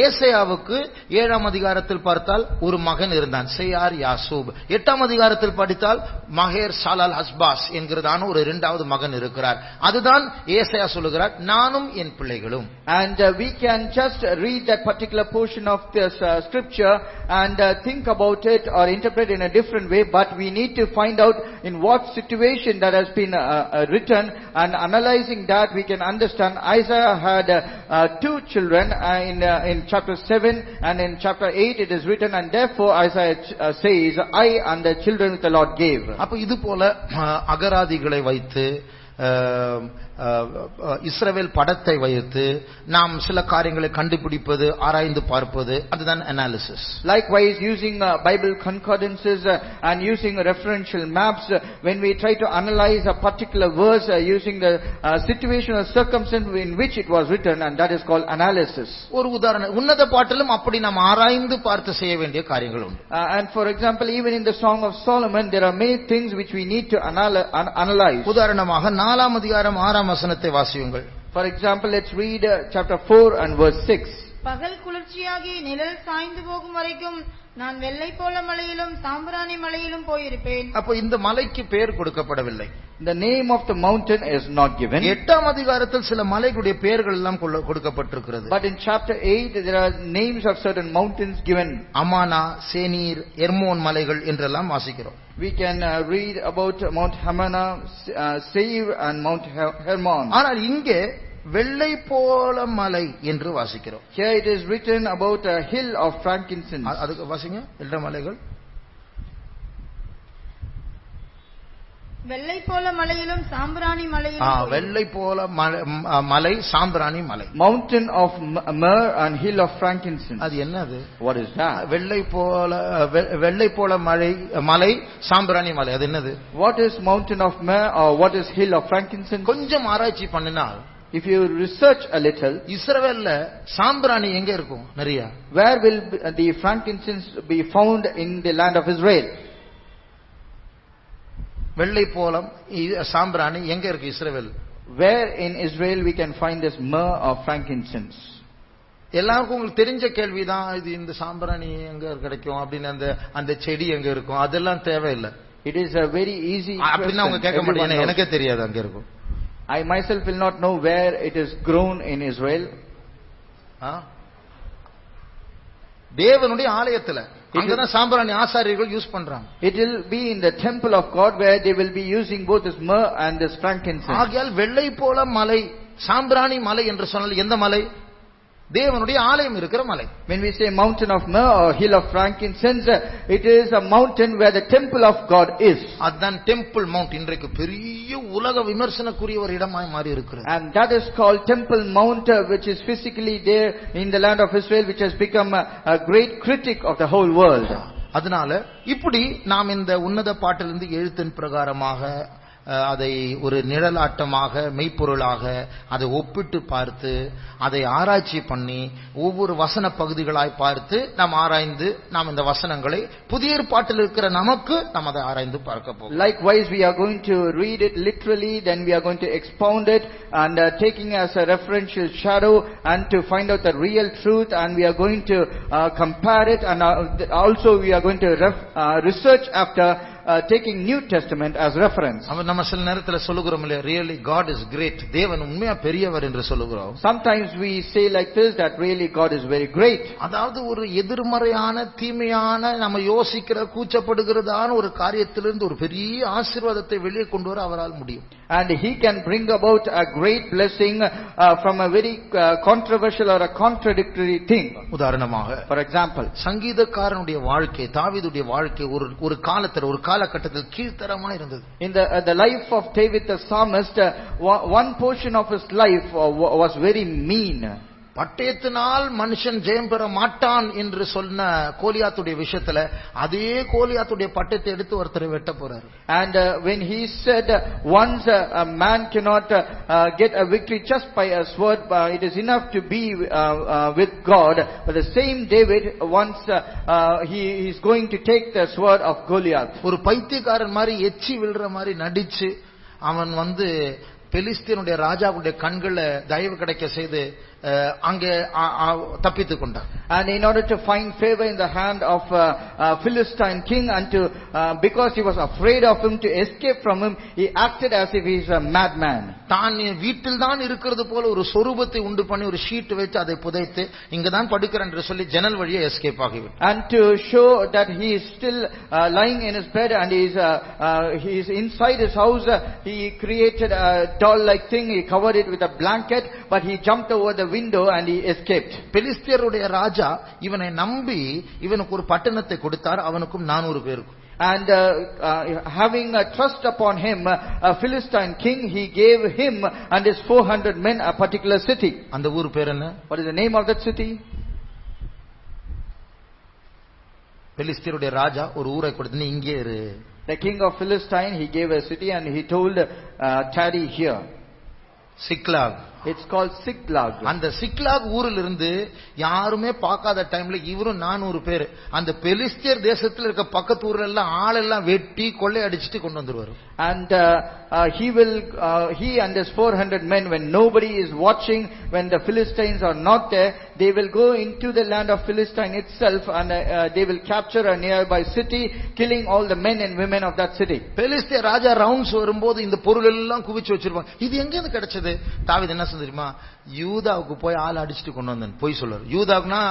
S2: ஏசாயாவுக்கு 7ஆம் அதிகாரத்தில் பார்த்தால் ஒரு மகன் இருந்தான், சேயார் யாசூப். 8ஆம் அதிகாரத்தில் படித்தால் மகேர் சாலால் ஹஸ்பாஸ் என்கிறதான ஒரு 2வது மகன் இருக்கிறார். அதுதான் ஏசாயா சொல்லுகிறார், நானும் என் பிள்ளைகளும்.
S3: And we can just read that particular portion of this scripture and think about it or interpret in a different way, but we need to find out in what situation that has been written, and analyzing that we can understand. Isaiah had 2 children in chapter 7, and in chapter 8 it is written, and therefore Isaiah says, I and the children which the Lord gave.
S2: அப்ப இது போல அகராதிகளை வைத்து இஸ்ரவேல் படத்தை வைத்து நாம் சில காரியங்களை கண்டுபிடிப்பது, ஆராய்ந்து பார்ப்பது, அதுதான் analysis.
S3: Likewise, using Bible concordances and using referential maps, when we try to analyze a particular verse using the situation or circumstance in which it was written, and that is called analysis.
S2: ஒரு உதாரணம், உன்னத பாட்டிலும் அப்படி நாம் ஆராய்ந்து பார்த்து செய்ய வேண்டிய காரியங்கள் உண்டு.
S3: And for example, even in the Song of Solomon, there are many things which we need to analyze.
S2: உதாரணமாக 4ஆம் அதிகாரம் 6ஆம் வசனத்தை வாசியுங்கள்.
S3: For example, let's read chapter 4 and verse 6.
S4: பகல் குளிர்ச்சியாகி நிழல் சாய்ந்து போகும் வரைக்கும் நான் வெள்ளை போல மலையிலும் சாம்பிராணி மலையிலும் போயிருப்பேன்.
S2: அப்ப இந்த மலைக்கு பெயர் கொடுக்கப்படவில்லை.
S3: The name of the mountain is not given.
S2: 8ஆம் அதிகாரத்தில் சில மலைகளுடைய பெயர்கள் எல்லாம் கொடுக்கப்பட்டிருக்கிறது.
S3: But in chapter 8 there are names of certain mountains given.
S2: Amana, சேனீர், Hermon மலைகள் என்றெல்லாம் வாசிக்கிறோம்.
S3: We can read about Mount Hamana, Seir and Mount Hermon.
S2: ஆனால் இங்கே வெள்ளை போல மலை என்று வாசிக்கிறோம்.
S3: Here it is written about a hill of frankincense.
S2: அதுக்கு வாசிங்க, எல்லா மலைகள்.
S4: வெள்ளை போல மலையிலும் சாம்பிராணி மலையிலும்.
S2: வெள்ளை போல மலை, சாம்பிராணி மலை.
S3: Mountain of myrrh and hill of frankincense.
S2: அது என்னது?
S3: What is that?
S2: வெள்ளை போல மலை, சாம்பிராணி மலை, அது என்னது?
S3: What is mountain of myrrh or what is hill of frankincense?
S2: கொஞ்சம் ஆராய்ச்சி பண்ணினால்,
S3: if you research a little,
S2: இஸ்ரவேல்ல சாம்பிராணி எங்க இருக்கும்? நிறைய.
S3: Where will the frankincense be found in the land of Israel?
S2: வெள்ளை போலம் சாம்பிராணி எங்க இருக்கு இஸ்ரவேல்?
S3: Where in Israel we can find this myrrh or frankincense?
S2: எல்லாருக்கும் உங்களுக்கு தெரிஞ்ச கேள்விதான், இது இந்த சாம்பிராணி எங்க கிடைக்கும் அப்படின்னு, அந்த செடி எங்க இருக்கும், அதெல்லாம் தேவையில்லை.
S3: It is a very easy question.
S2: அப்படின்னா அவங்க கேட்க மாட்டாங்க, எனக்கே தெரியாது அங்க இருக்கும்.
S3: I myself will not know where it is grown in Israel.
S2: தேவனுடைய ஆலயத்துல அங்கதான் சாம்பிராணி ஆசாரியர்கள் யூஸ் பண்றாங்க.
S3: It will be in the temple of God where they will be using both this myrrh and this frankincense.
S2: ஆகையால் வெள்ளை போல மலை, சாம்பிராணி மலை என்று சொன்னால் எந்த மலை? தேவனுடைய ஆலயம் இருக்கிற மலை.
S3: When we say mountain of myrrh or hill of frankincense, it is a mountain where the temple of God is.
S2: அதுதான் டெம்பிள் மவுண்ட். இன்றைக்கு பெரிய உலக விமர்சனக்குரிய ஒரு இடமாய் மாறி இருக்கிறது.
S3: And that is called Temple Mount, which is physically there in the land of Israel, which has become a great critic of the whole world.
S2: அதனால இப்படி நாம் இந்த உன்னத பாட்டிலிருந்து எழுத்தின் பிரகாரமாக அதை ஒரு நிழலாட்டமாக மெய்ப்பொருளாக அதை ஒப்பிட்டு பார்த்து அதை ஆராய்ச்சி பண்ணி ஒவ்வொரு வசன பகுதிகளாய் பார்த்து நாம் ஆராய்ந்து நாம் இந்த வசனங்களை புதிய ஏற்பாட்டில் இருக்கிற நமக்கு நாம் அதை ஆராய்ந்து பார்க்க போகிறோம்.
S3: Likewise, we are going to read it literally, then we are going to expound it and taking as a referential shadow and to find out the real truth, and we are going to compare it, and also we are going to research after taking New Testament as reference.
S2: நம்ம சில நேரத்துல சொல்லுகிறோம் இல்லையா, really God is great, தேவன் உண்மையா பெரியவர் என்று சொல்லுகிறோம்.
S3: Sometimes we say like this, that really God is very great.
S2: அதாவது ஒரு எதிர்மறையான தீமையான நம்ம யோசிக்கிற கூச்சப்படுகிறதான ஒரு காரியத்திலிருந்து ஒரு பெரிய ஆசீர்வாதத்தை வெளியே கொண்டு வர அவரால் முடியும்.
S3: And he can bring about a great blessing from a very controversial or a contradictory thing.
S2: உதாரணமாக,
S3: for example,
S2: சங்கீதக்காரனுடைய வாழ்க்கை, தாவீதுடைய வாழ்க்கை ஒரு காலகட்டத்தில் கீழ்த்தரமா இருந்தது.
S3: In the life of David the psalmist, one portion of his life was very mean.
S2: பட்டயத்தினால் மனுஷன் ஜெயம் பெற மாட்டான் என்று சொன்ன கோலியாத்துடைய விஷயத்துல அதே கோலியாத்துடைய பட்டயத்தை எடுத்து ஒருத்தரை வெட்ட போறாரு.
S3: And when he said once a man cannot get a victory just by a sword, it is enough to be with God. But the same David once he is going to take the sword of Goliath.
S2: ஒரு பைத்தியக்காரன் மாதிரி எச்சி விழுற மாதிரி நடிச்சு அவன் பெலிஸ்தீனுடைய ராஜாவுடைய கண்களை தயவு கிடைக்க செய்து அங்கே தப்பித்துக் கொண்டான்.
S3: And in order to find favor in the hand of Philistine king, and to because he was afraid of him, to escape from him, he acted as if he is a madman.
S2: தான் வீட்டில் தான் இருக்கிறது போல ஒரு சொரூபத்தை உண்டு பண்ணி ஒரு ஷீட் வச்சு அதை புதைத்து இங்க தான் படுக்கிறேன் என்று சொல்லி ஜன்னல் வழியே escape ஆகிவிட்டான்.
S3: And to show that he is still lying in his bed and he is inside his house, he created a doll like thing, he covered it with a blanket, but he jumped over the window and he escaped.
S2: பெலிஸ்தியருடைய ராஜா இவனை நம்பி இவனுக்கு ஒரு பட்டணத்தை கொடுத்தார், அவனுக்கும் 400 பேருக்கும்.
S3: And having a trust upon him, a Philistine king, he gave him and his 400 men a particular city.
S2: அந்த ஊர் பேர் என்ன?
S3: What is the name of that city?
S2: பெலிஸ்தியருடைய ராஜா ஒரு ஊரை கொடுத்து, நீ இங்கே இரு.
S3: The king of Philistine, he gave a city and he told tarry here.
S2: சிக்லாக்.
S3: It's called Siklag.
S2: அந்த சிக்லாக் ஊரில் இருந்து யாருமே பார்க்காத டைம்ல இவரும் 400 பேர் அந்த பெலிஸ்தியர் தேசத்துல இருக்க பக்கத்து ஊர்ல எல்லாம் ஆளெல்லாம் வெட்டி கொள்ளை அடிச்சிட்டு கொண்டு வந்துருவாரு.
S3: And he and his 400 men, when nobody is watching, when the Philistines are not there, they will go into the land of Philistine itself and they will capture a nearby city, killing all the men and women of that city.
S2: பெலிஸ்தியர் ராஜா ரவுண்ட்ஸ் வரும்போது இந்த பொருள் எல்லாம் குவிச்சு வச்சிருப்பாங்க. இது எங்க இருந்து கிடைச்சது? தாவீது என்ன தெரியுமா, யூதாவுக்கு போய் ஆள் அடிச்சுட்டு கொண்டு வந்தேன் போய் சொல்றாரு. யூதாவுக்குனா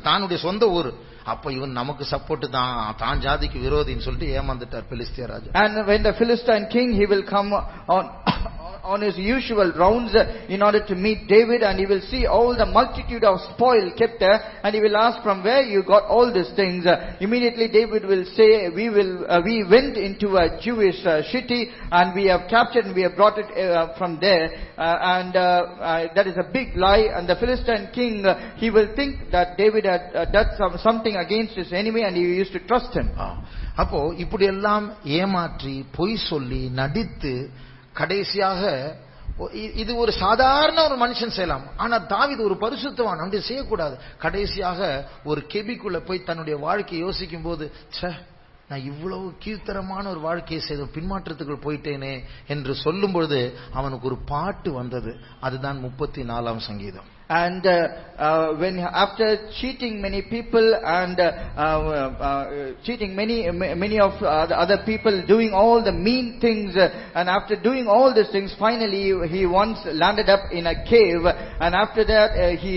S2: தானுடைய சொந்த ஊர். அப்ப இவன் நமக்கு சப்போர்ட் தான் ஜாதிக்கு விரோதின்னு சொல்லிட்டு ஏமாந்துட்டார் பெலிஸ்திய ராஜா.
S3: And when the Philistine king, he will come on his usual rounds in order to meet David, and he will see all the multitude of spoil kept there, and he will ask, from where you got all these things? Immediately David will say, we went into a Jewish city and we have captured and we have brought it from there, and that is a big lie. And the Philistine king, he will think that David had done something against his enemy, and he used to trust him.
S2: அப்போ இப்படி எல்லாம் ஏமாற்றி பொய் சொல்லி நடித்து கடைசியாக இது ஒரு சாதாரண ஒரு மனுஷன் செய்யலாம், ஆனா தாவீது ஒரு பரிசுத்தவான், அப்படி செய்யக்கூடாது. கடைசியாக ஒரு கெபிக்குள்ள போய் தன்னுடைய வாழ்க்கையை யோசிக்கும் போது, நான் இவ்வளவு கீழ்த்தரமான ஒரு வாழ்க்கையை செய்த பின்மாற்றத்துக்குள் போயிட்டேனே என்று சொல்லும் பொழுது அவனுக்கு ஒரு பாட்டு வந்தது. அதுதான் 34ஆம் சங்கீதம்.
S3: And when after cheating many people and cheating many of the other people, doing all the mean things, and after doing all these things, finally he once landed up in a cave, and after that he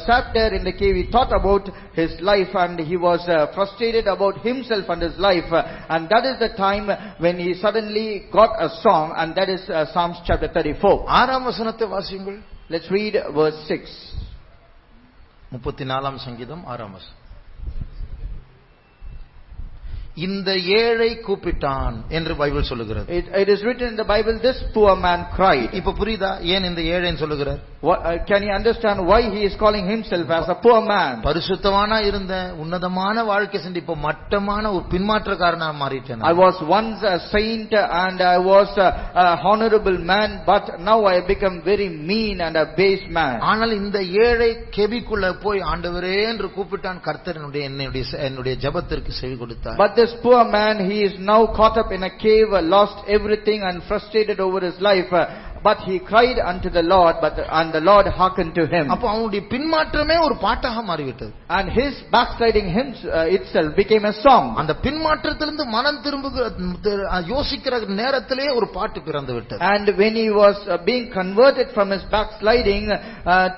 S3: sat there in the cave. He thought about his life and he was frustrated about himself and his life, and that is the time when he suddenly got a song, and that is Psalms chapter 34.
S2: 6ஆம் வசனத்தை வாசியுங்கள்.
S3: Let's read verse 6.
S2: 34ஆம் சங்கீதம் 6ஆம் வசனம். இந்த ஏழை கூப்பிட்டான் என்று பைபிள் சொல்லுகிறது.
S3: It is written in the Bible, this poor man cried.
S2: இப்ப புரியுதா ஏன் இந்த ஏழைன்னு சொல்லுகிறார்?
S3: Can you understand why he is calling himself as a poor man?
S2: பரிசுத்தவானா இருந்த உன்னதமான வாழ்க்கை சென்று இப்ப மட்டமான ஒரு பின்மாற்றக்காரனா மாறிட்டேன்.
S3: I was once a saint and I was a honorable man, but now I have become very mean and a base man.
S2: ஆனால் இந்த ஏழை கெபிக்குள்ள போய் ஆண்டவரே என்று கூப்பிட்டான். கர்த்தர் என்னுடைய ஜெபத்திற்கு செவி கொடுத்தார்.
S3: But this poor man, he is now caught up in a cave, lost everything and frustrated over his life. But he cried unto the Lord, and the Lord hearkened to him.
S2: அப்ப அவனுடைய பின்மாற்றமே ஒரு பாட்டாக மாறிவிட்டது.
S3: And his backsliding itself became a song.
S2: அந்த பின்மாற்றத்திலிருந்து மனம் யோசிக்கிற நேரத்திலே ஒரு பாட்டு பிறந்து விட்டது.
S3: And when he was being converted from his backsliding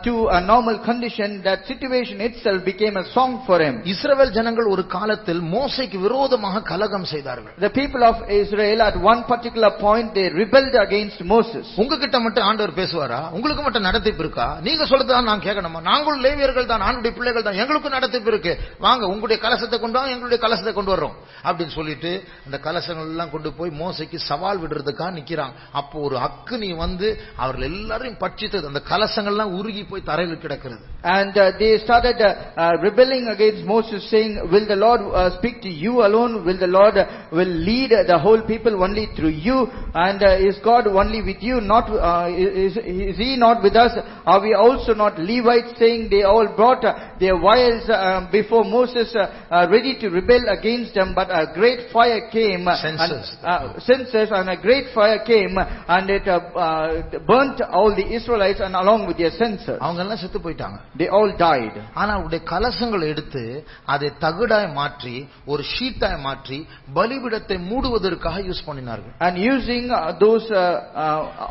S3: to a normal condition, that situation itself became a song for him.
S2: இஸ்ரவேல் ஜனங்கள் ஒரு காலத்தில் மோசேக்கு விரோதமாக கலகம் செய்தார்கள்.
S3: The people of Israel at one particular point they rebelled against Moses.
S2: உங்ககிட்ட மட்டும் ஆண்டவர் பேசுவாரா? உங்களுக்கு மட்டும் நடத்திப்பு இருக்கா? நீங்க சொல்றதுதான் நான் கேட்கணுமா? நாங்களும் லேவியர்கள் தான், ஆண்டுடைய பிள்ளைகள் தான், எங்களுக்கும் நடத்திப்பு இருக்கு. வாங்க உங்களுடைய கலசத்தை கொண்டு வாங்க, எங்களுடைய கலசத்தை கொண்டு வர்றோம் அப்படின்னு சொல்லிட்டு அந்த கலசங்கள் எல்லாம் கொண்டு போய் மோசேக்கு சவால் விடுறதுக்காக நிக்கிறாங்க. அப்போ ஒரு அக்கினி வந்து அவர்கள் எல்லாரையும் பட்சித்தது. அந்த கலசங்கள்லாம் உருகி போய் தரையில் கிடக்கிறது.
S3: And they started rebelling against Moses, saying, will the Lord speak to you alone? Will the Lord will lead the whole people only through you? And is God only with you? Not is he not with us? Are we also not Levites? Saying they all brought their wives before Moses, ready to rebel against them. But a great fire came, censers, and a great fire came, and it burnt all the Israelites and along with their censers.
S2: அவங்க எல்லாம் செத்து போயிட்டாங்க.
S3: They all died.
S2: ஆனா அவருடைய கலசங்களை எடுத்து அதை தகடாய் மாற்றி ஒரு ஷீட்டாய் மாற்றி பலிபீடத்தை மூடுவதற்காக யூஸ் பண்ணினார்கள்.
S3: And using those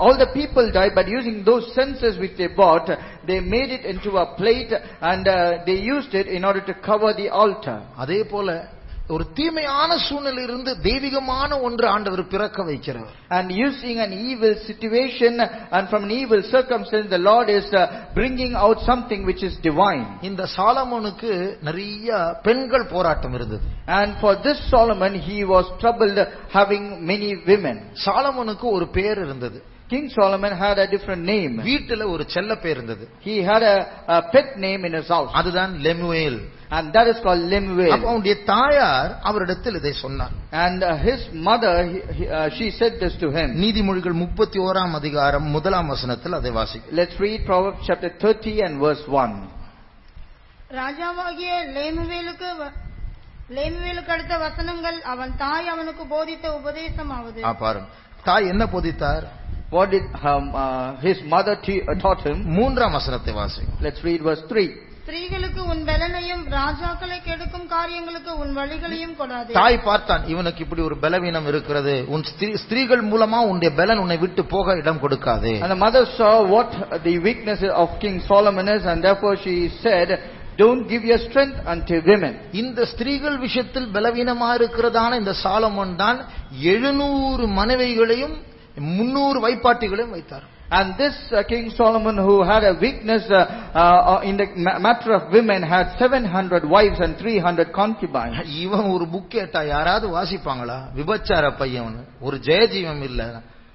S3: all the people died, but using those censers which they bought, they made it into a plate and they used it in order to cover the altar.
S2: அதே போல ஒரு தீமையான சூழ்நிலையிலிருந்து தெய்வீகமான ஒன்று ஆண்டவர் பிறக்க வைக்கிறார்.
S3: And using an evil situation and from an evil circumstance, the Lord is bringing out something which is divine.
S2: இந்த சாலமோனுக்கு நிறைய பெண்கள் போராட்டம் இருந்தது.
S3: And for this Solomon, he was troubled having many women.
S2: சாலமோனுக்கு ஒரு பேர் இருந்தது.
S3: King Solomon had a different name.
S2: வீட்டில ஒரு செல்ல பேர் இருந்தது.
S3: He had a pet name in his house.
S2: அதுதான் லெமுவேல்.
S3: And that is called Lemuel.
S2: அப்ப அவனுடைய தாயார் அவரிடத்தில் இதை சொன்னார்.
S3: And his mother, she said this to him.
S2: நீதிமொழிகள் 31ஆம் அதிகாரம் 1ஆம் வசனத்தில் அதை வாசிக்கலாம்.
S3: Let's read Proverbs chapter 30 and verse 1.
S4: ராஜாவாகிய லேமுவேலுக்கு அடுத்த வசனங்கள் அவன் தாய் அவனுக்கு போதித்த உபதேசமாவது.
S2: பாருங்க, தாய் என்ன போதித்தார்?
S3: What did his mother taught him?
S2: 3ஆம் வசனத்தை வாசிக்கலாம்.
S3: Let's read verse 3.
S4: ஸ்திரீகளுக்கு உன் பலனையும் ராஜாக்களை கெடுக்கும் காரியங்களுக்கு உன் வழிகளையும் கொடாதே.
S2: தாய் பார்த்தான், இவனுக்கு இப்படி ஒரு பலவீனம் இருக்கிறது, உன் ஸ்திரீகள் மூலமா உன்னுடைய பலன் உன்னை விட்டு போக இடம் கொடுக்காதே.
S3: And the mother saw what the weakness of King Solomon is, and therefore she said, don't give your strength unto women.
S2: இந்த ஸ்திரீகள் விஷயத்தில் பலவீனமா இருக்கிறதான இந்த சாலமோன் தான் 700 மனைவிகளையும் 300 வைப்பாட்டிகளையும் வைத்தார்.
S3: And this King Solomon, who had a weakness in the matter of women, had 700 wives and 300 concubines.
S2: இவன் ஒரு புக் கேட்டா யாராவது வாசிப்பாங்களா? விபச்சார பையன், ஒரு ஜெயஜீவம் இல்ல,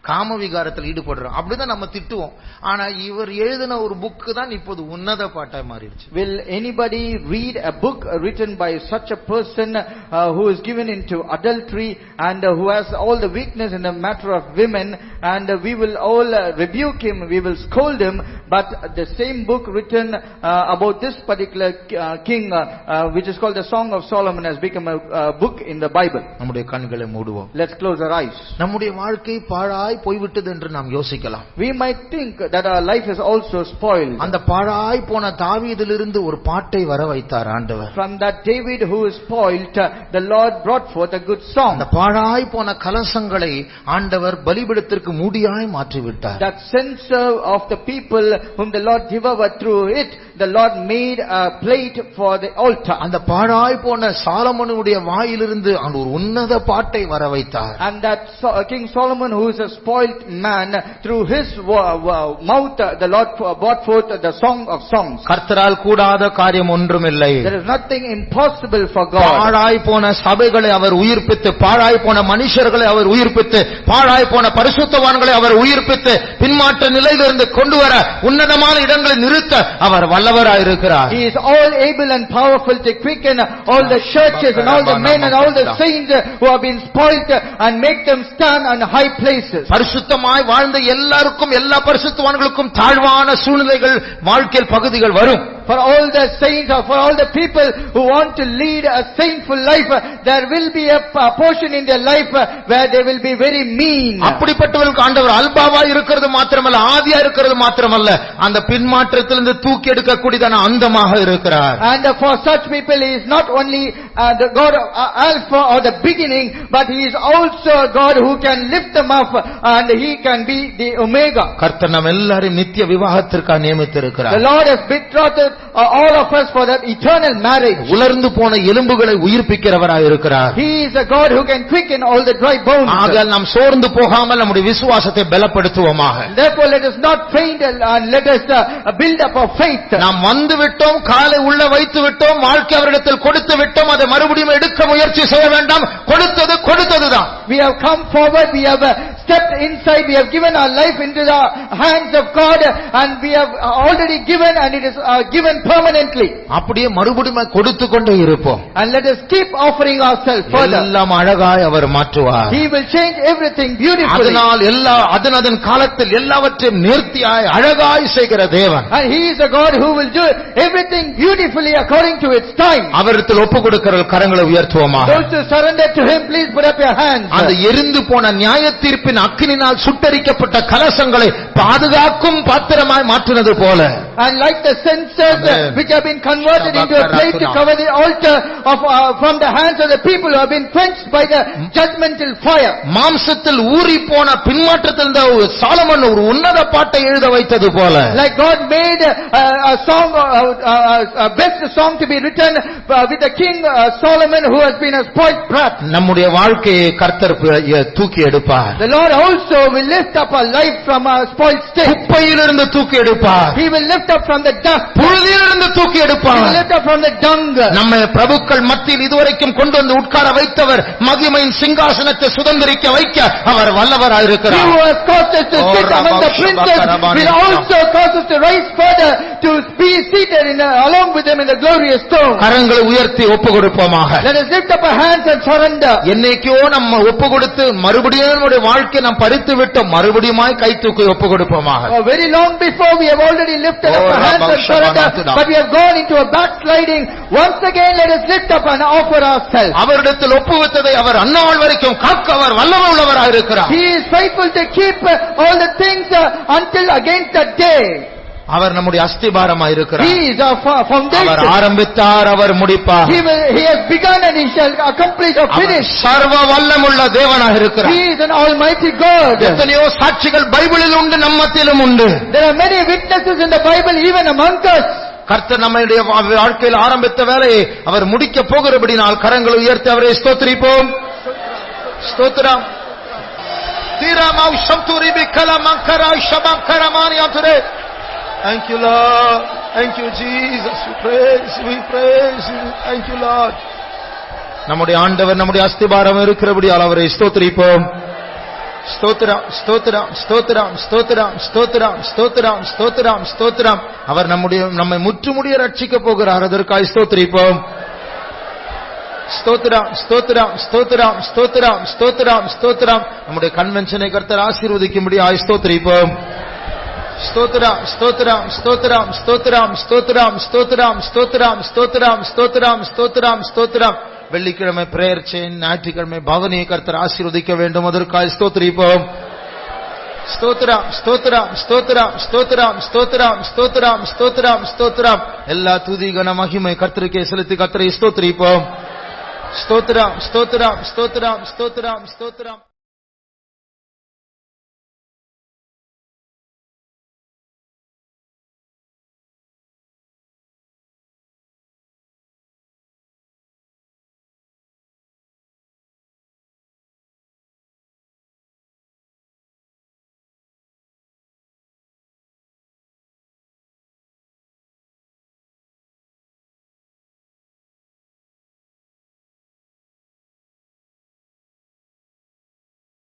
S2: காம விகாரத்தில் ஈடுபடுறோம் அப்படிதான் நம்ம திட்டுவோம். ஆனா இவர் எழுதின ஒரு புக் தான் இப்போது உன்னத பாட்டா மாறிடுச்சு.
S3: Will anybody read a book written by such a person who is given into adultery and who has all the weakness in the matter of women, and we will all rebuke him, we will scold him, but the same book written about this particular king, which is called the Song of Solomon, has become a book in the Bible.
S2: நம்முடைய கண்களை மூடுவோம்.
S3: Let's close our eyes.
S2: நம்முடைய வாழ்க்கை பாழாய் போய்விட்டது என்று நாம் யோசிக்கலாம்.
S3: We might think that our life is also spoiled.
S2: அந்த பாழாய் போன தாவீதிலிருந்து ஒரு பாட்டை வர வைத்தார் ஆண்டவர்.
S3: From that David who is spoiled, the Lord brought forth a good song.
S2: அந்த பாழாய் போன கலசங்களை ஆண்டவர் பலிபீடத்திற்கு மூடியாய் மாற்றி விட்டார்.
S3: That censer of the people whom the Lord devoured through it, the Lord made a plate for the altar.
S2: அந்த பாழாய் போன சாலமோனுடைய வாயிலிருந்து ஒரு உன்னத பாட்டை வர வைத்தார்.
S3: And that King Solomon, who is a spoilt man, through his mouth the Lord brought forth the song of songs.
S2: கர்த்தரால் கூடாத காரியம் ஒன்றுமில்லை.
S3: There is nothing impossible for God.
S2: பாழாய் போன சபைகளை அவர் உயிர்ப்பித்து, பாழாய் போன மனுஷர்களை அவர் உயிர்ப்பித்து, பாழாய் போன பரிசுத்தவான்களை அவர் உயிர்ப்பித்து, பின்மாற்ற நிலையிலிருந்து கொண்டு வர, உன்னதமான இடங்களில் நிறுத்த அவர் வல்லவராயிருக்கிறார்.
S3: He is all able and powerful to quicken all the churches and all the men and all the saints who have been spoilt and make them stand on high places.
S2: பரிசுத்தமாய் வாழ்ந்த எல்லாருக்கும், எல்லா பரிசுத்தவான்களுக்கும் தாழ்வான சூழ்நிலைகள், வாழ்க்கையில் பகுதிகள் வரும்.
S3: For all the saints or for all the people who want to lead a saintful life, there will be a portion in their life where they will be very mean.
S2: அப்படிப்பட்டவர்களுக்கு ஆண்டவர் அல்பாவா இருக்கிறது மாத்திரமல்ல, ஆதியா இருக்கிறது மாத்திரமல்ல, அந்த பின்மாற்றத்திலிருந்து தூக்கி எடுக்கக்கூடியதான அந்தமாக இருக்கிறார்.
S3: And for such people he is not only the God of Alpha or the beginning, but he is also a God who can lift them up and he can be the Omega.
S2: கர்த்தர் நாம் எல்லாரையும் நித்திய விவாகத்திற்காக நியமித்திருக்கிறார்.
S3: The Lord has betrothed all of us for that eternal marriage.
S2: உலர்ந்து போன எலும்புகளை உயிர்ப்பிக்கிறவராய் இருக்கிறார்.
S3: He is a God who can quicken all the dry bones.
S2: ஆகையால் நாம் சோர்ந்து போகாமல் நம்முடைய விசுவாசத்தை பலப்படுத்துவோமாக.
S3: Therefore let us not faint and let us build up our faith.
S2: நாம் வந்து விட்டோம், காலை உள்ள வைத்து விட்டோம், வாழ்க்கை அவரிடத்தில் கொடுத்து விட்டோம், அதை மறுபடியும் எடுக்க முயற்சி செய்ய வேண்டாம். கொடுத்ததுதான்.
S3: We have come forward, we have stepped inside, we have given our life into the hands of God and we have already given and it is given permanently.
S2: அப்படியே மறுபடியும் கொடுத்து கொண்டே இருப்போம்.
S3: And let us keep offering ourselves further.
S2: எல்லாம் அழகாய் அவர் மாற்றுவார்.
S3: He will change everything beautifully.
S2: அதனால் அதன் காலத்தில் எல்லாவற்றையும் நேர்த்தியாய் அழகாய் செய்கிற தேவன்.
S3: And he is a God who will do everything beautifully according to its time.
S2: அவரிடத்தில் ஒப்பு கொடுக்கிற கரங்களை உயர்த்துவோமாக.
S3: Those who surrender to him, please put up your hands.
S2: அந்த எரிந்து போன நியாய தீர்ப்பின் அக்கினினால் சுட்டரிக்கப்பட்ட கலசங்களை பாதுகாக்கும் பாத்திரமாய் மாற்றினது போல,
S3: and like the censers which have been converted into a plate to cover the altar of from the hands of the people who have been quenched by the judgmental fire.
S2: மாம்சத்தில் ஊறி போன பின்மாற்றத்தில் சாலமன் ஒரு உன்னத பாட்டை எழுத வைத்தது போல,
S3: like God made a song, a best song to be written with the king Solomon who has been a spoiled brat.
S2: நம்முடைய வாழ்க்கையை கர்த்தர் தூக்கி எடுப்பார்.
S3: The Lord also will lift up our life from a spoiled state.
S2: குப்பையிலிருந்து தூக்கி எடுப்பார்.
S3: He will lift up from the dust.
S2: புழுதியிலிருந்து தூக்கி எடுப்பார்.
S3: He will lift up from the dung.
S2: நம்மை பிரபுக்கள் மத்தியில் இதுவரைக்கும் கொண்டு வந்து உட்கார வைத்தவர், மகிமையின் சிங்காசனத்தை சுதந்திரிக்க வைக்க அவர் வல்லவராயிருக்கிறார்.
S3: He who has caused us to sit among the princes will also cause us to rise further to be seated along with them in the glorious throne.
S2: கரங்களை உயர்த்தி ஒப்பு கொடுப்போமாக.
S3: Let us lift up our hands and surrender.
S2: என்னைக்கோ நம்ம ஒப்பு கொடுத்து மறுபடியும் நம்முடைய வாழ்க்கையை நாம் பறித்து விட்டோம், மறுபடியுமாய் கை தூக்கி ஒப்பு கொடுப்போமாக.
S3: Very long before we have already lifted up our hands and surrender, but we have gone into a backsliding. Once again let us lift up and offer ourselves.
S2: அவரிடத்தில் ஒப்புவித்ததை அவர் அந்நாள் வரைக்கும் காக்க அவர் வல்லமை உள்ளவராய் இருக்கிறார்.
S3: He is faithful to keep all the things until against that day.
S2: அவர் நம்முடைய அஸ்திபாரமாய் இருக்கிறார்.
S3: He is our foundation.
S2: அவர் ஆரம்பித்தார், அவர் முடிப்பார்.
S3: He has begun and he shall accomplish or finish.
S2: சர்வ வல்லமுள்ள தேவனாக இருக்கிறார்.
S3: He is an almighty God.
S2: எத்தனையோ சாட்சிகள் பைபிளில் உண்டு, நம்ம மத்தியிலும் உண்டு.
S3: There are many witnesses in the Bible even among us.
S2: கர்த்தர் நம்முடைய வாழ்க்கையில் ஆரம்பித்த வேலையை அவர் முடிக்க போகிறபடினால் கரங்களை உயர்த்தி அவரை ஸ்தோத்திரிப்போம். ஸ்தோத்திரம். தீராமாவ் சம்துரிபி கலமங்கராய் ஷபங்கரமானியாதுரே. Thank you, Lord. Thank you, Jesus. We praise you. Thank you, Lord. நம்முடைய ஆண்டவர் நம்முடைய அஸ்திபாரம் இருக்கிறபடியால் அவரை ஸ்தோத்திரிப்போம். ஸ்தோத்திரம், ஸ்தோத்திரம், ஸ்தோத்திரம், ஸ்தோத்திரம், ஸ்தோத்திரம், ஸ்தோத்திரம், ஸ்தோத்திரம், ஸ்தோத்திரம். அவர் நம்மை முற்றுமுடிய ரட்சிக்க போகிறார், அதற்காக ஸ்தோத்திரிப்போம். ஸ்தோத்திரம், ஸ்தோத்திரம், ஸ்தோத்திரம், ஸ்தோத்திரம், ஸ்தோத்திரம், ஸ்தோத்திரம். நம்முடைய கன்வென்ஷனை கர்த்தர் ஆசீர்வதிக்கும்படியாய் ஸ்தோத்திரிப்போம். ஸ்தோத்திரம், ஸ்தோத்திரம், ஸ்தோத்திரம், ஸ்தோத்திரம், ஸ்தோத்திரம், ஸ்தோத்திரம், ஸ்தோத்திரம், ஸ்தோத்திரம், ஸ்தோத்திரம், ஸ்தோத்திரம், ஸ்தோத்திரம். வெள்ளிக்கிழமை பிரேயர் செயின், ஞாயிற்றுக்கிழமை பவனியை கர்த்தர் ஆசீர்வதிக்க வேண்டும், அதற்காக ஸ்தோத்திரிப்போம். ஸ்தோத்திரம், ஸ்தோத்திரம், ஸ்தோத்திரம், ஸ்தோத்திரம், ஸ்தோத்திரம், ஸ்தோத்திரம், ஸ்தோத்திரம், ஸ்தோத்திரம். எல்லா துதி கன மகிமை கர்த்தருக்கே செலுத்தி கர்த்தரை ஸ்தோத்திரிப்போம். ஸ்தோத்திரம், ஸ்தோத்திரம், ஸ்தோத்திரம், ஸ்தோத்திரம், ஸ்தோத்திரம்.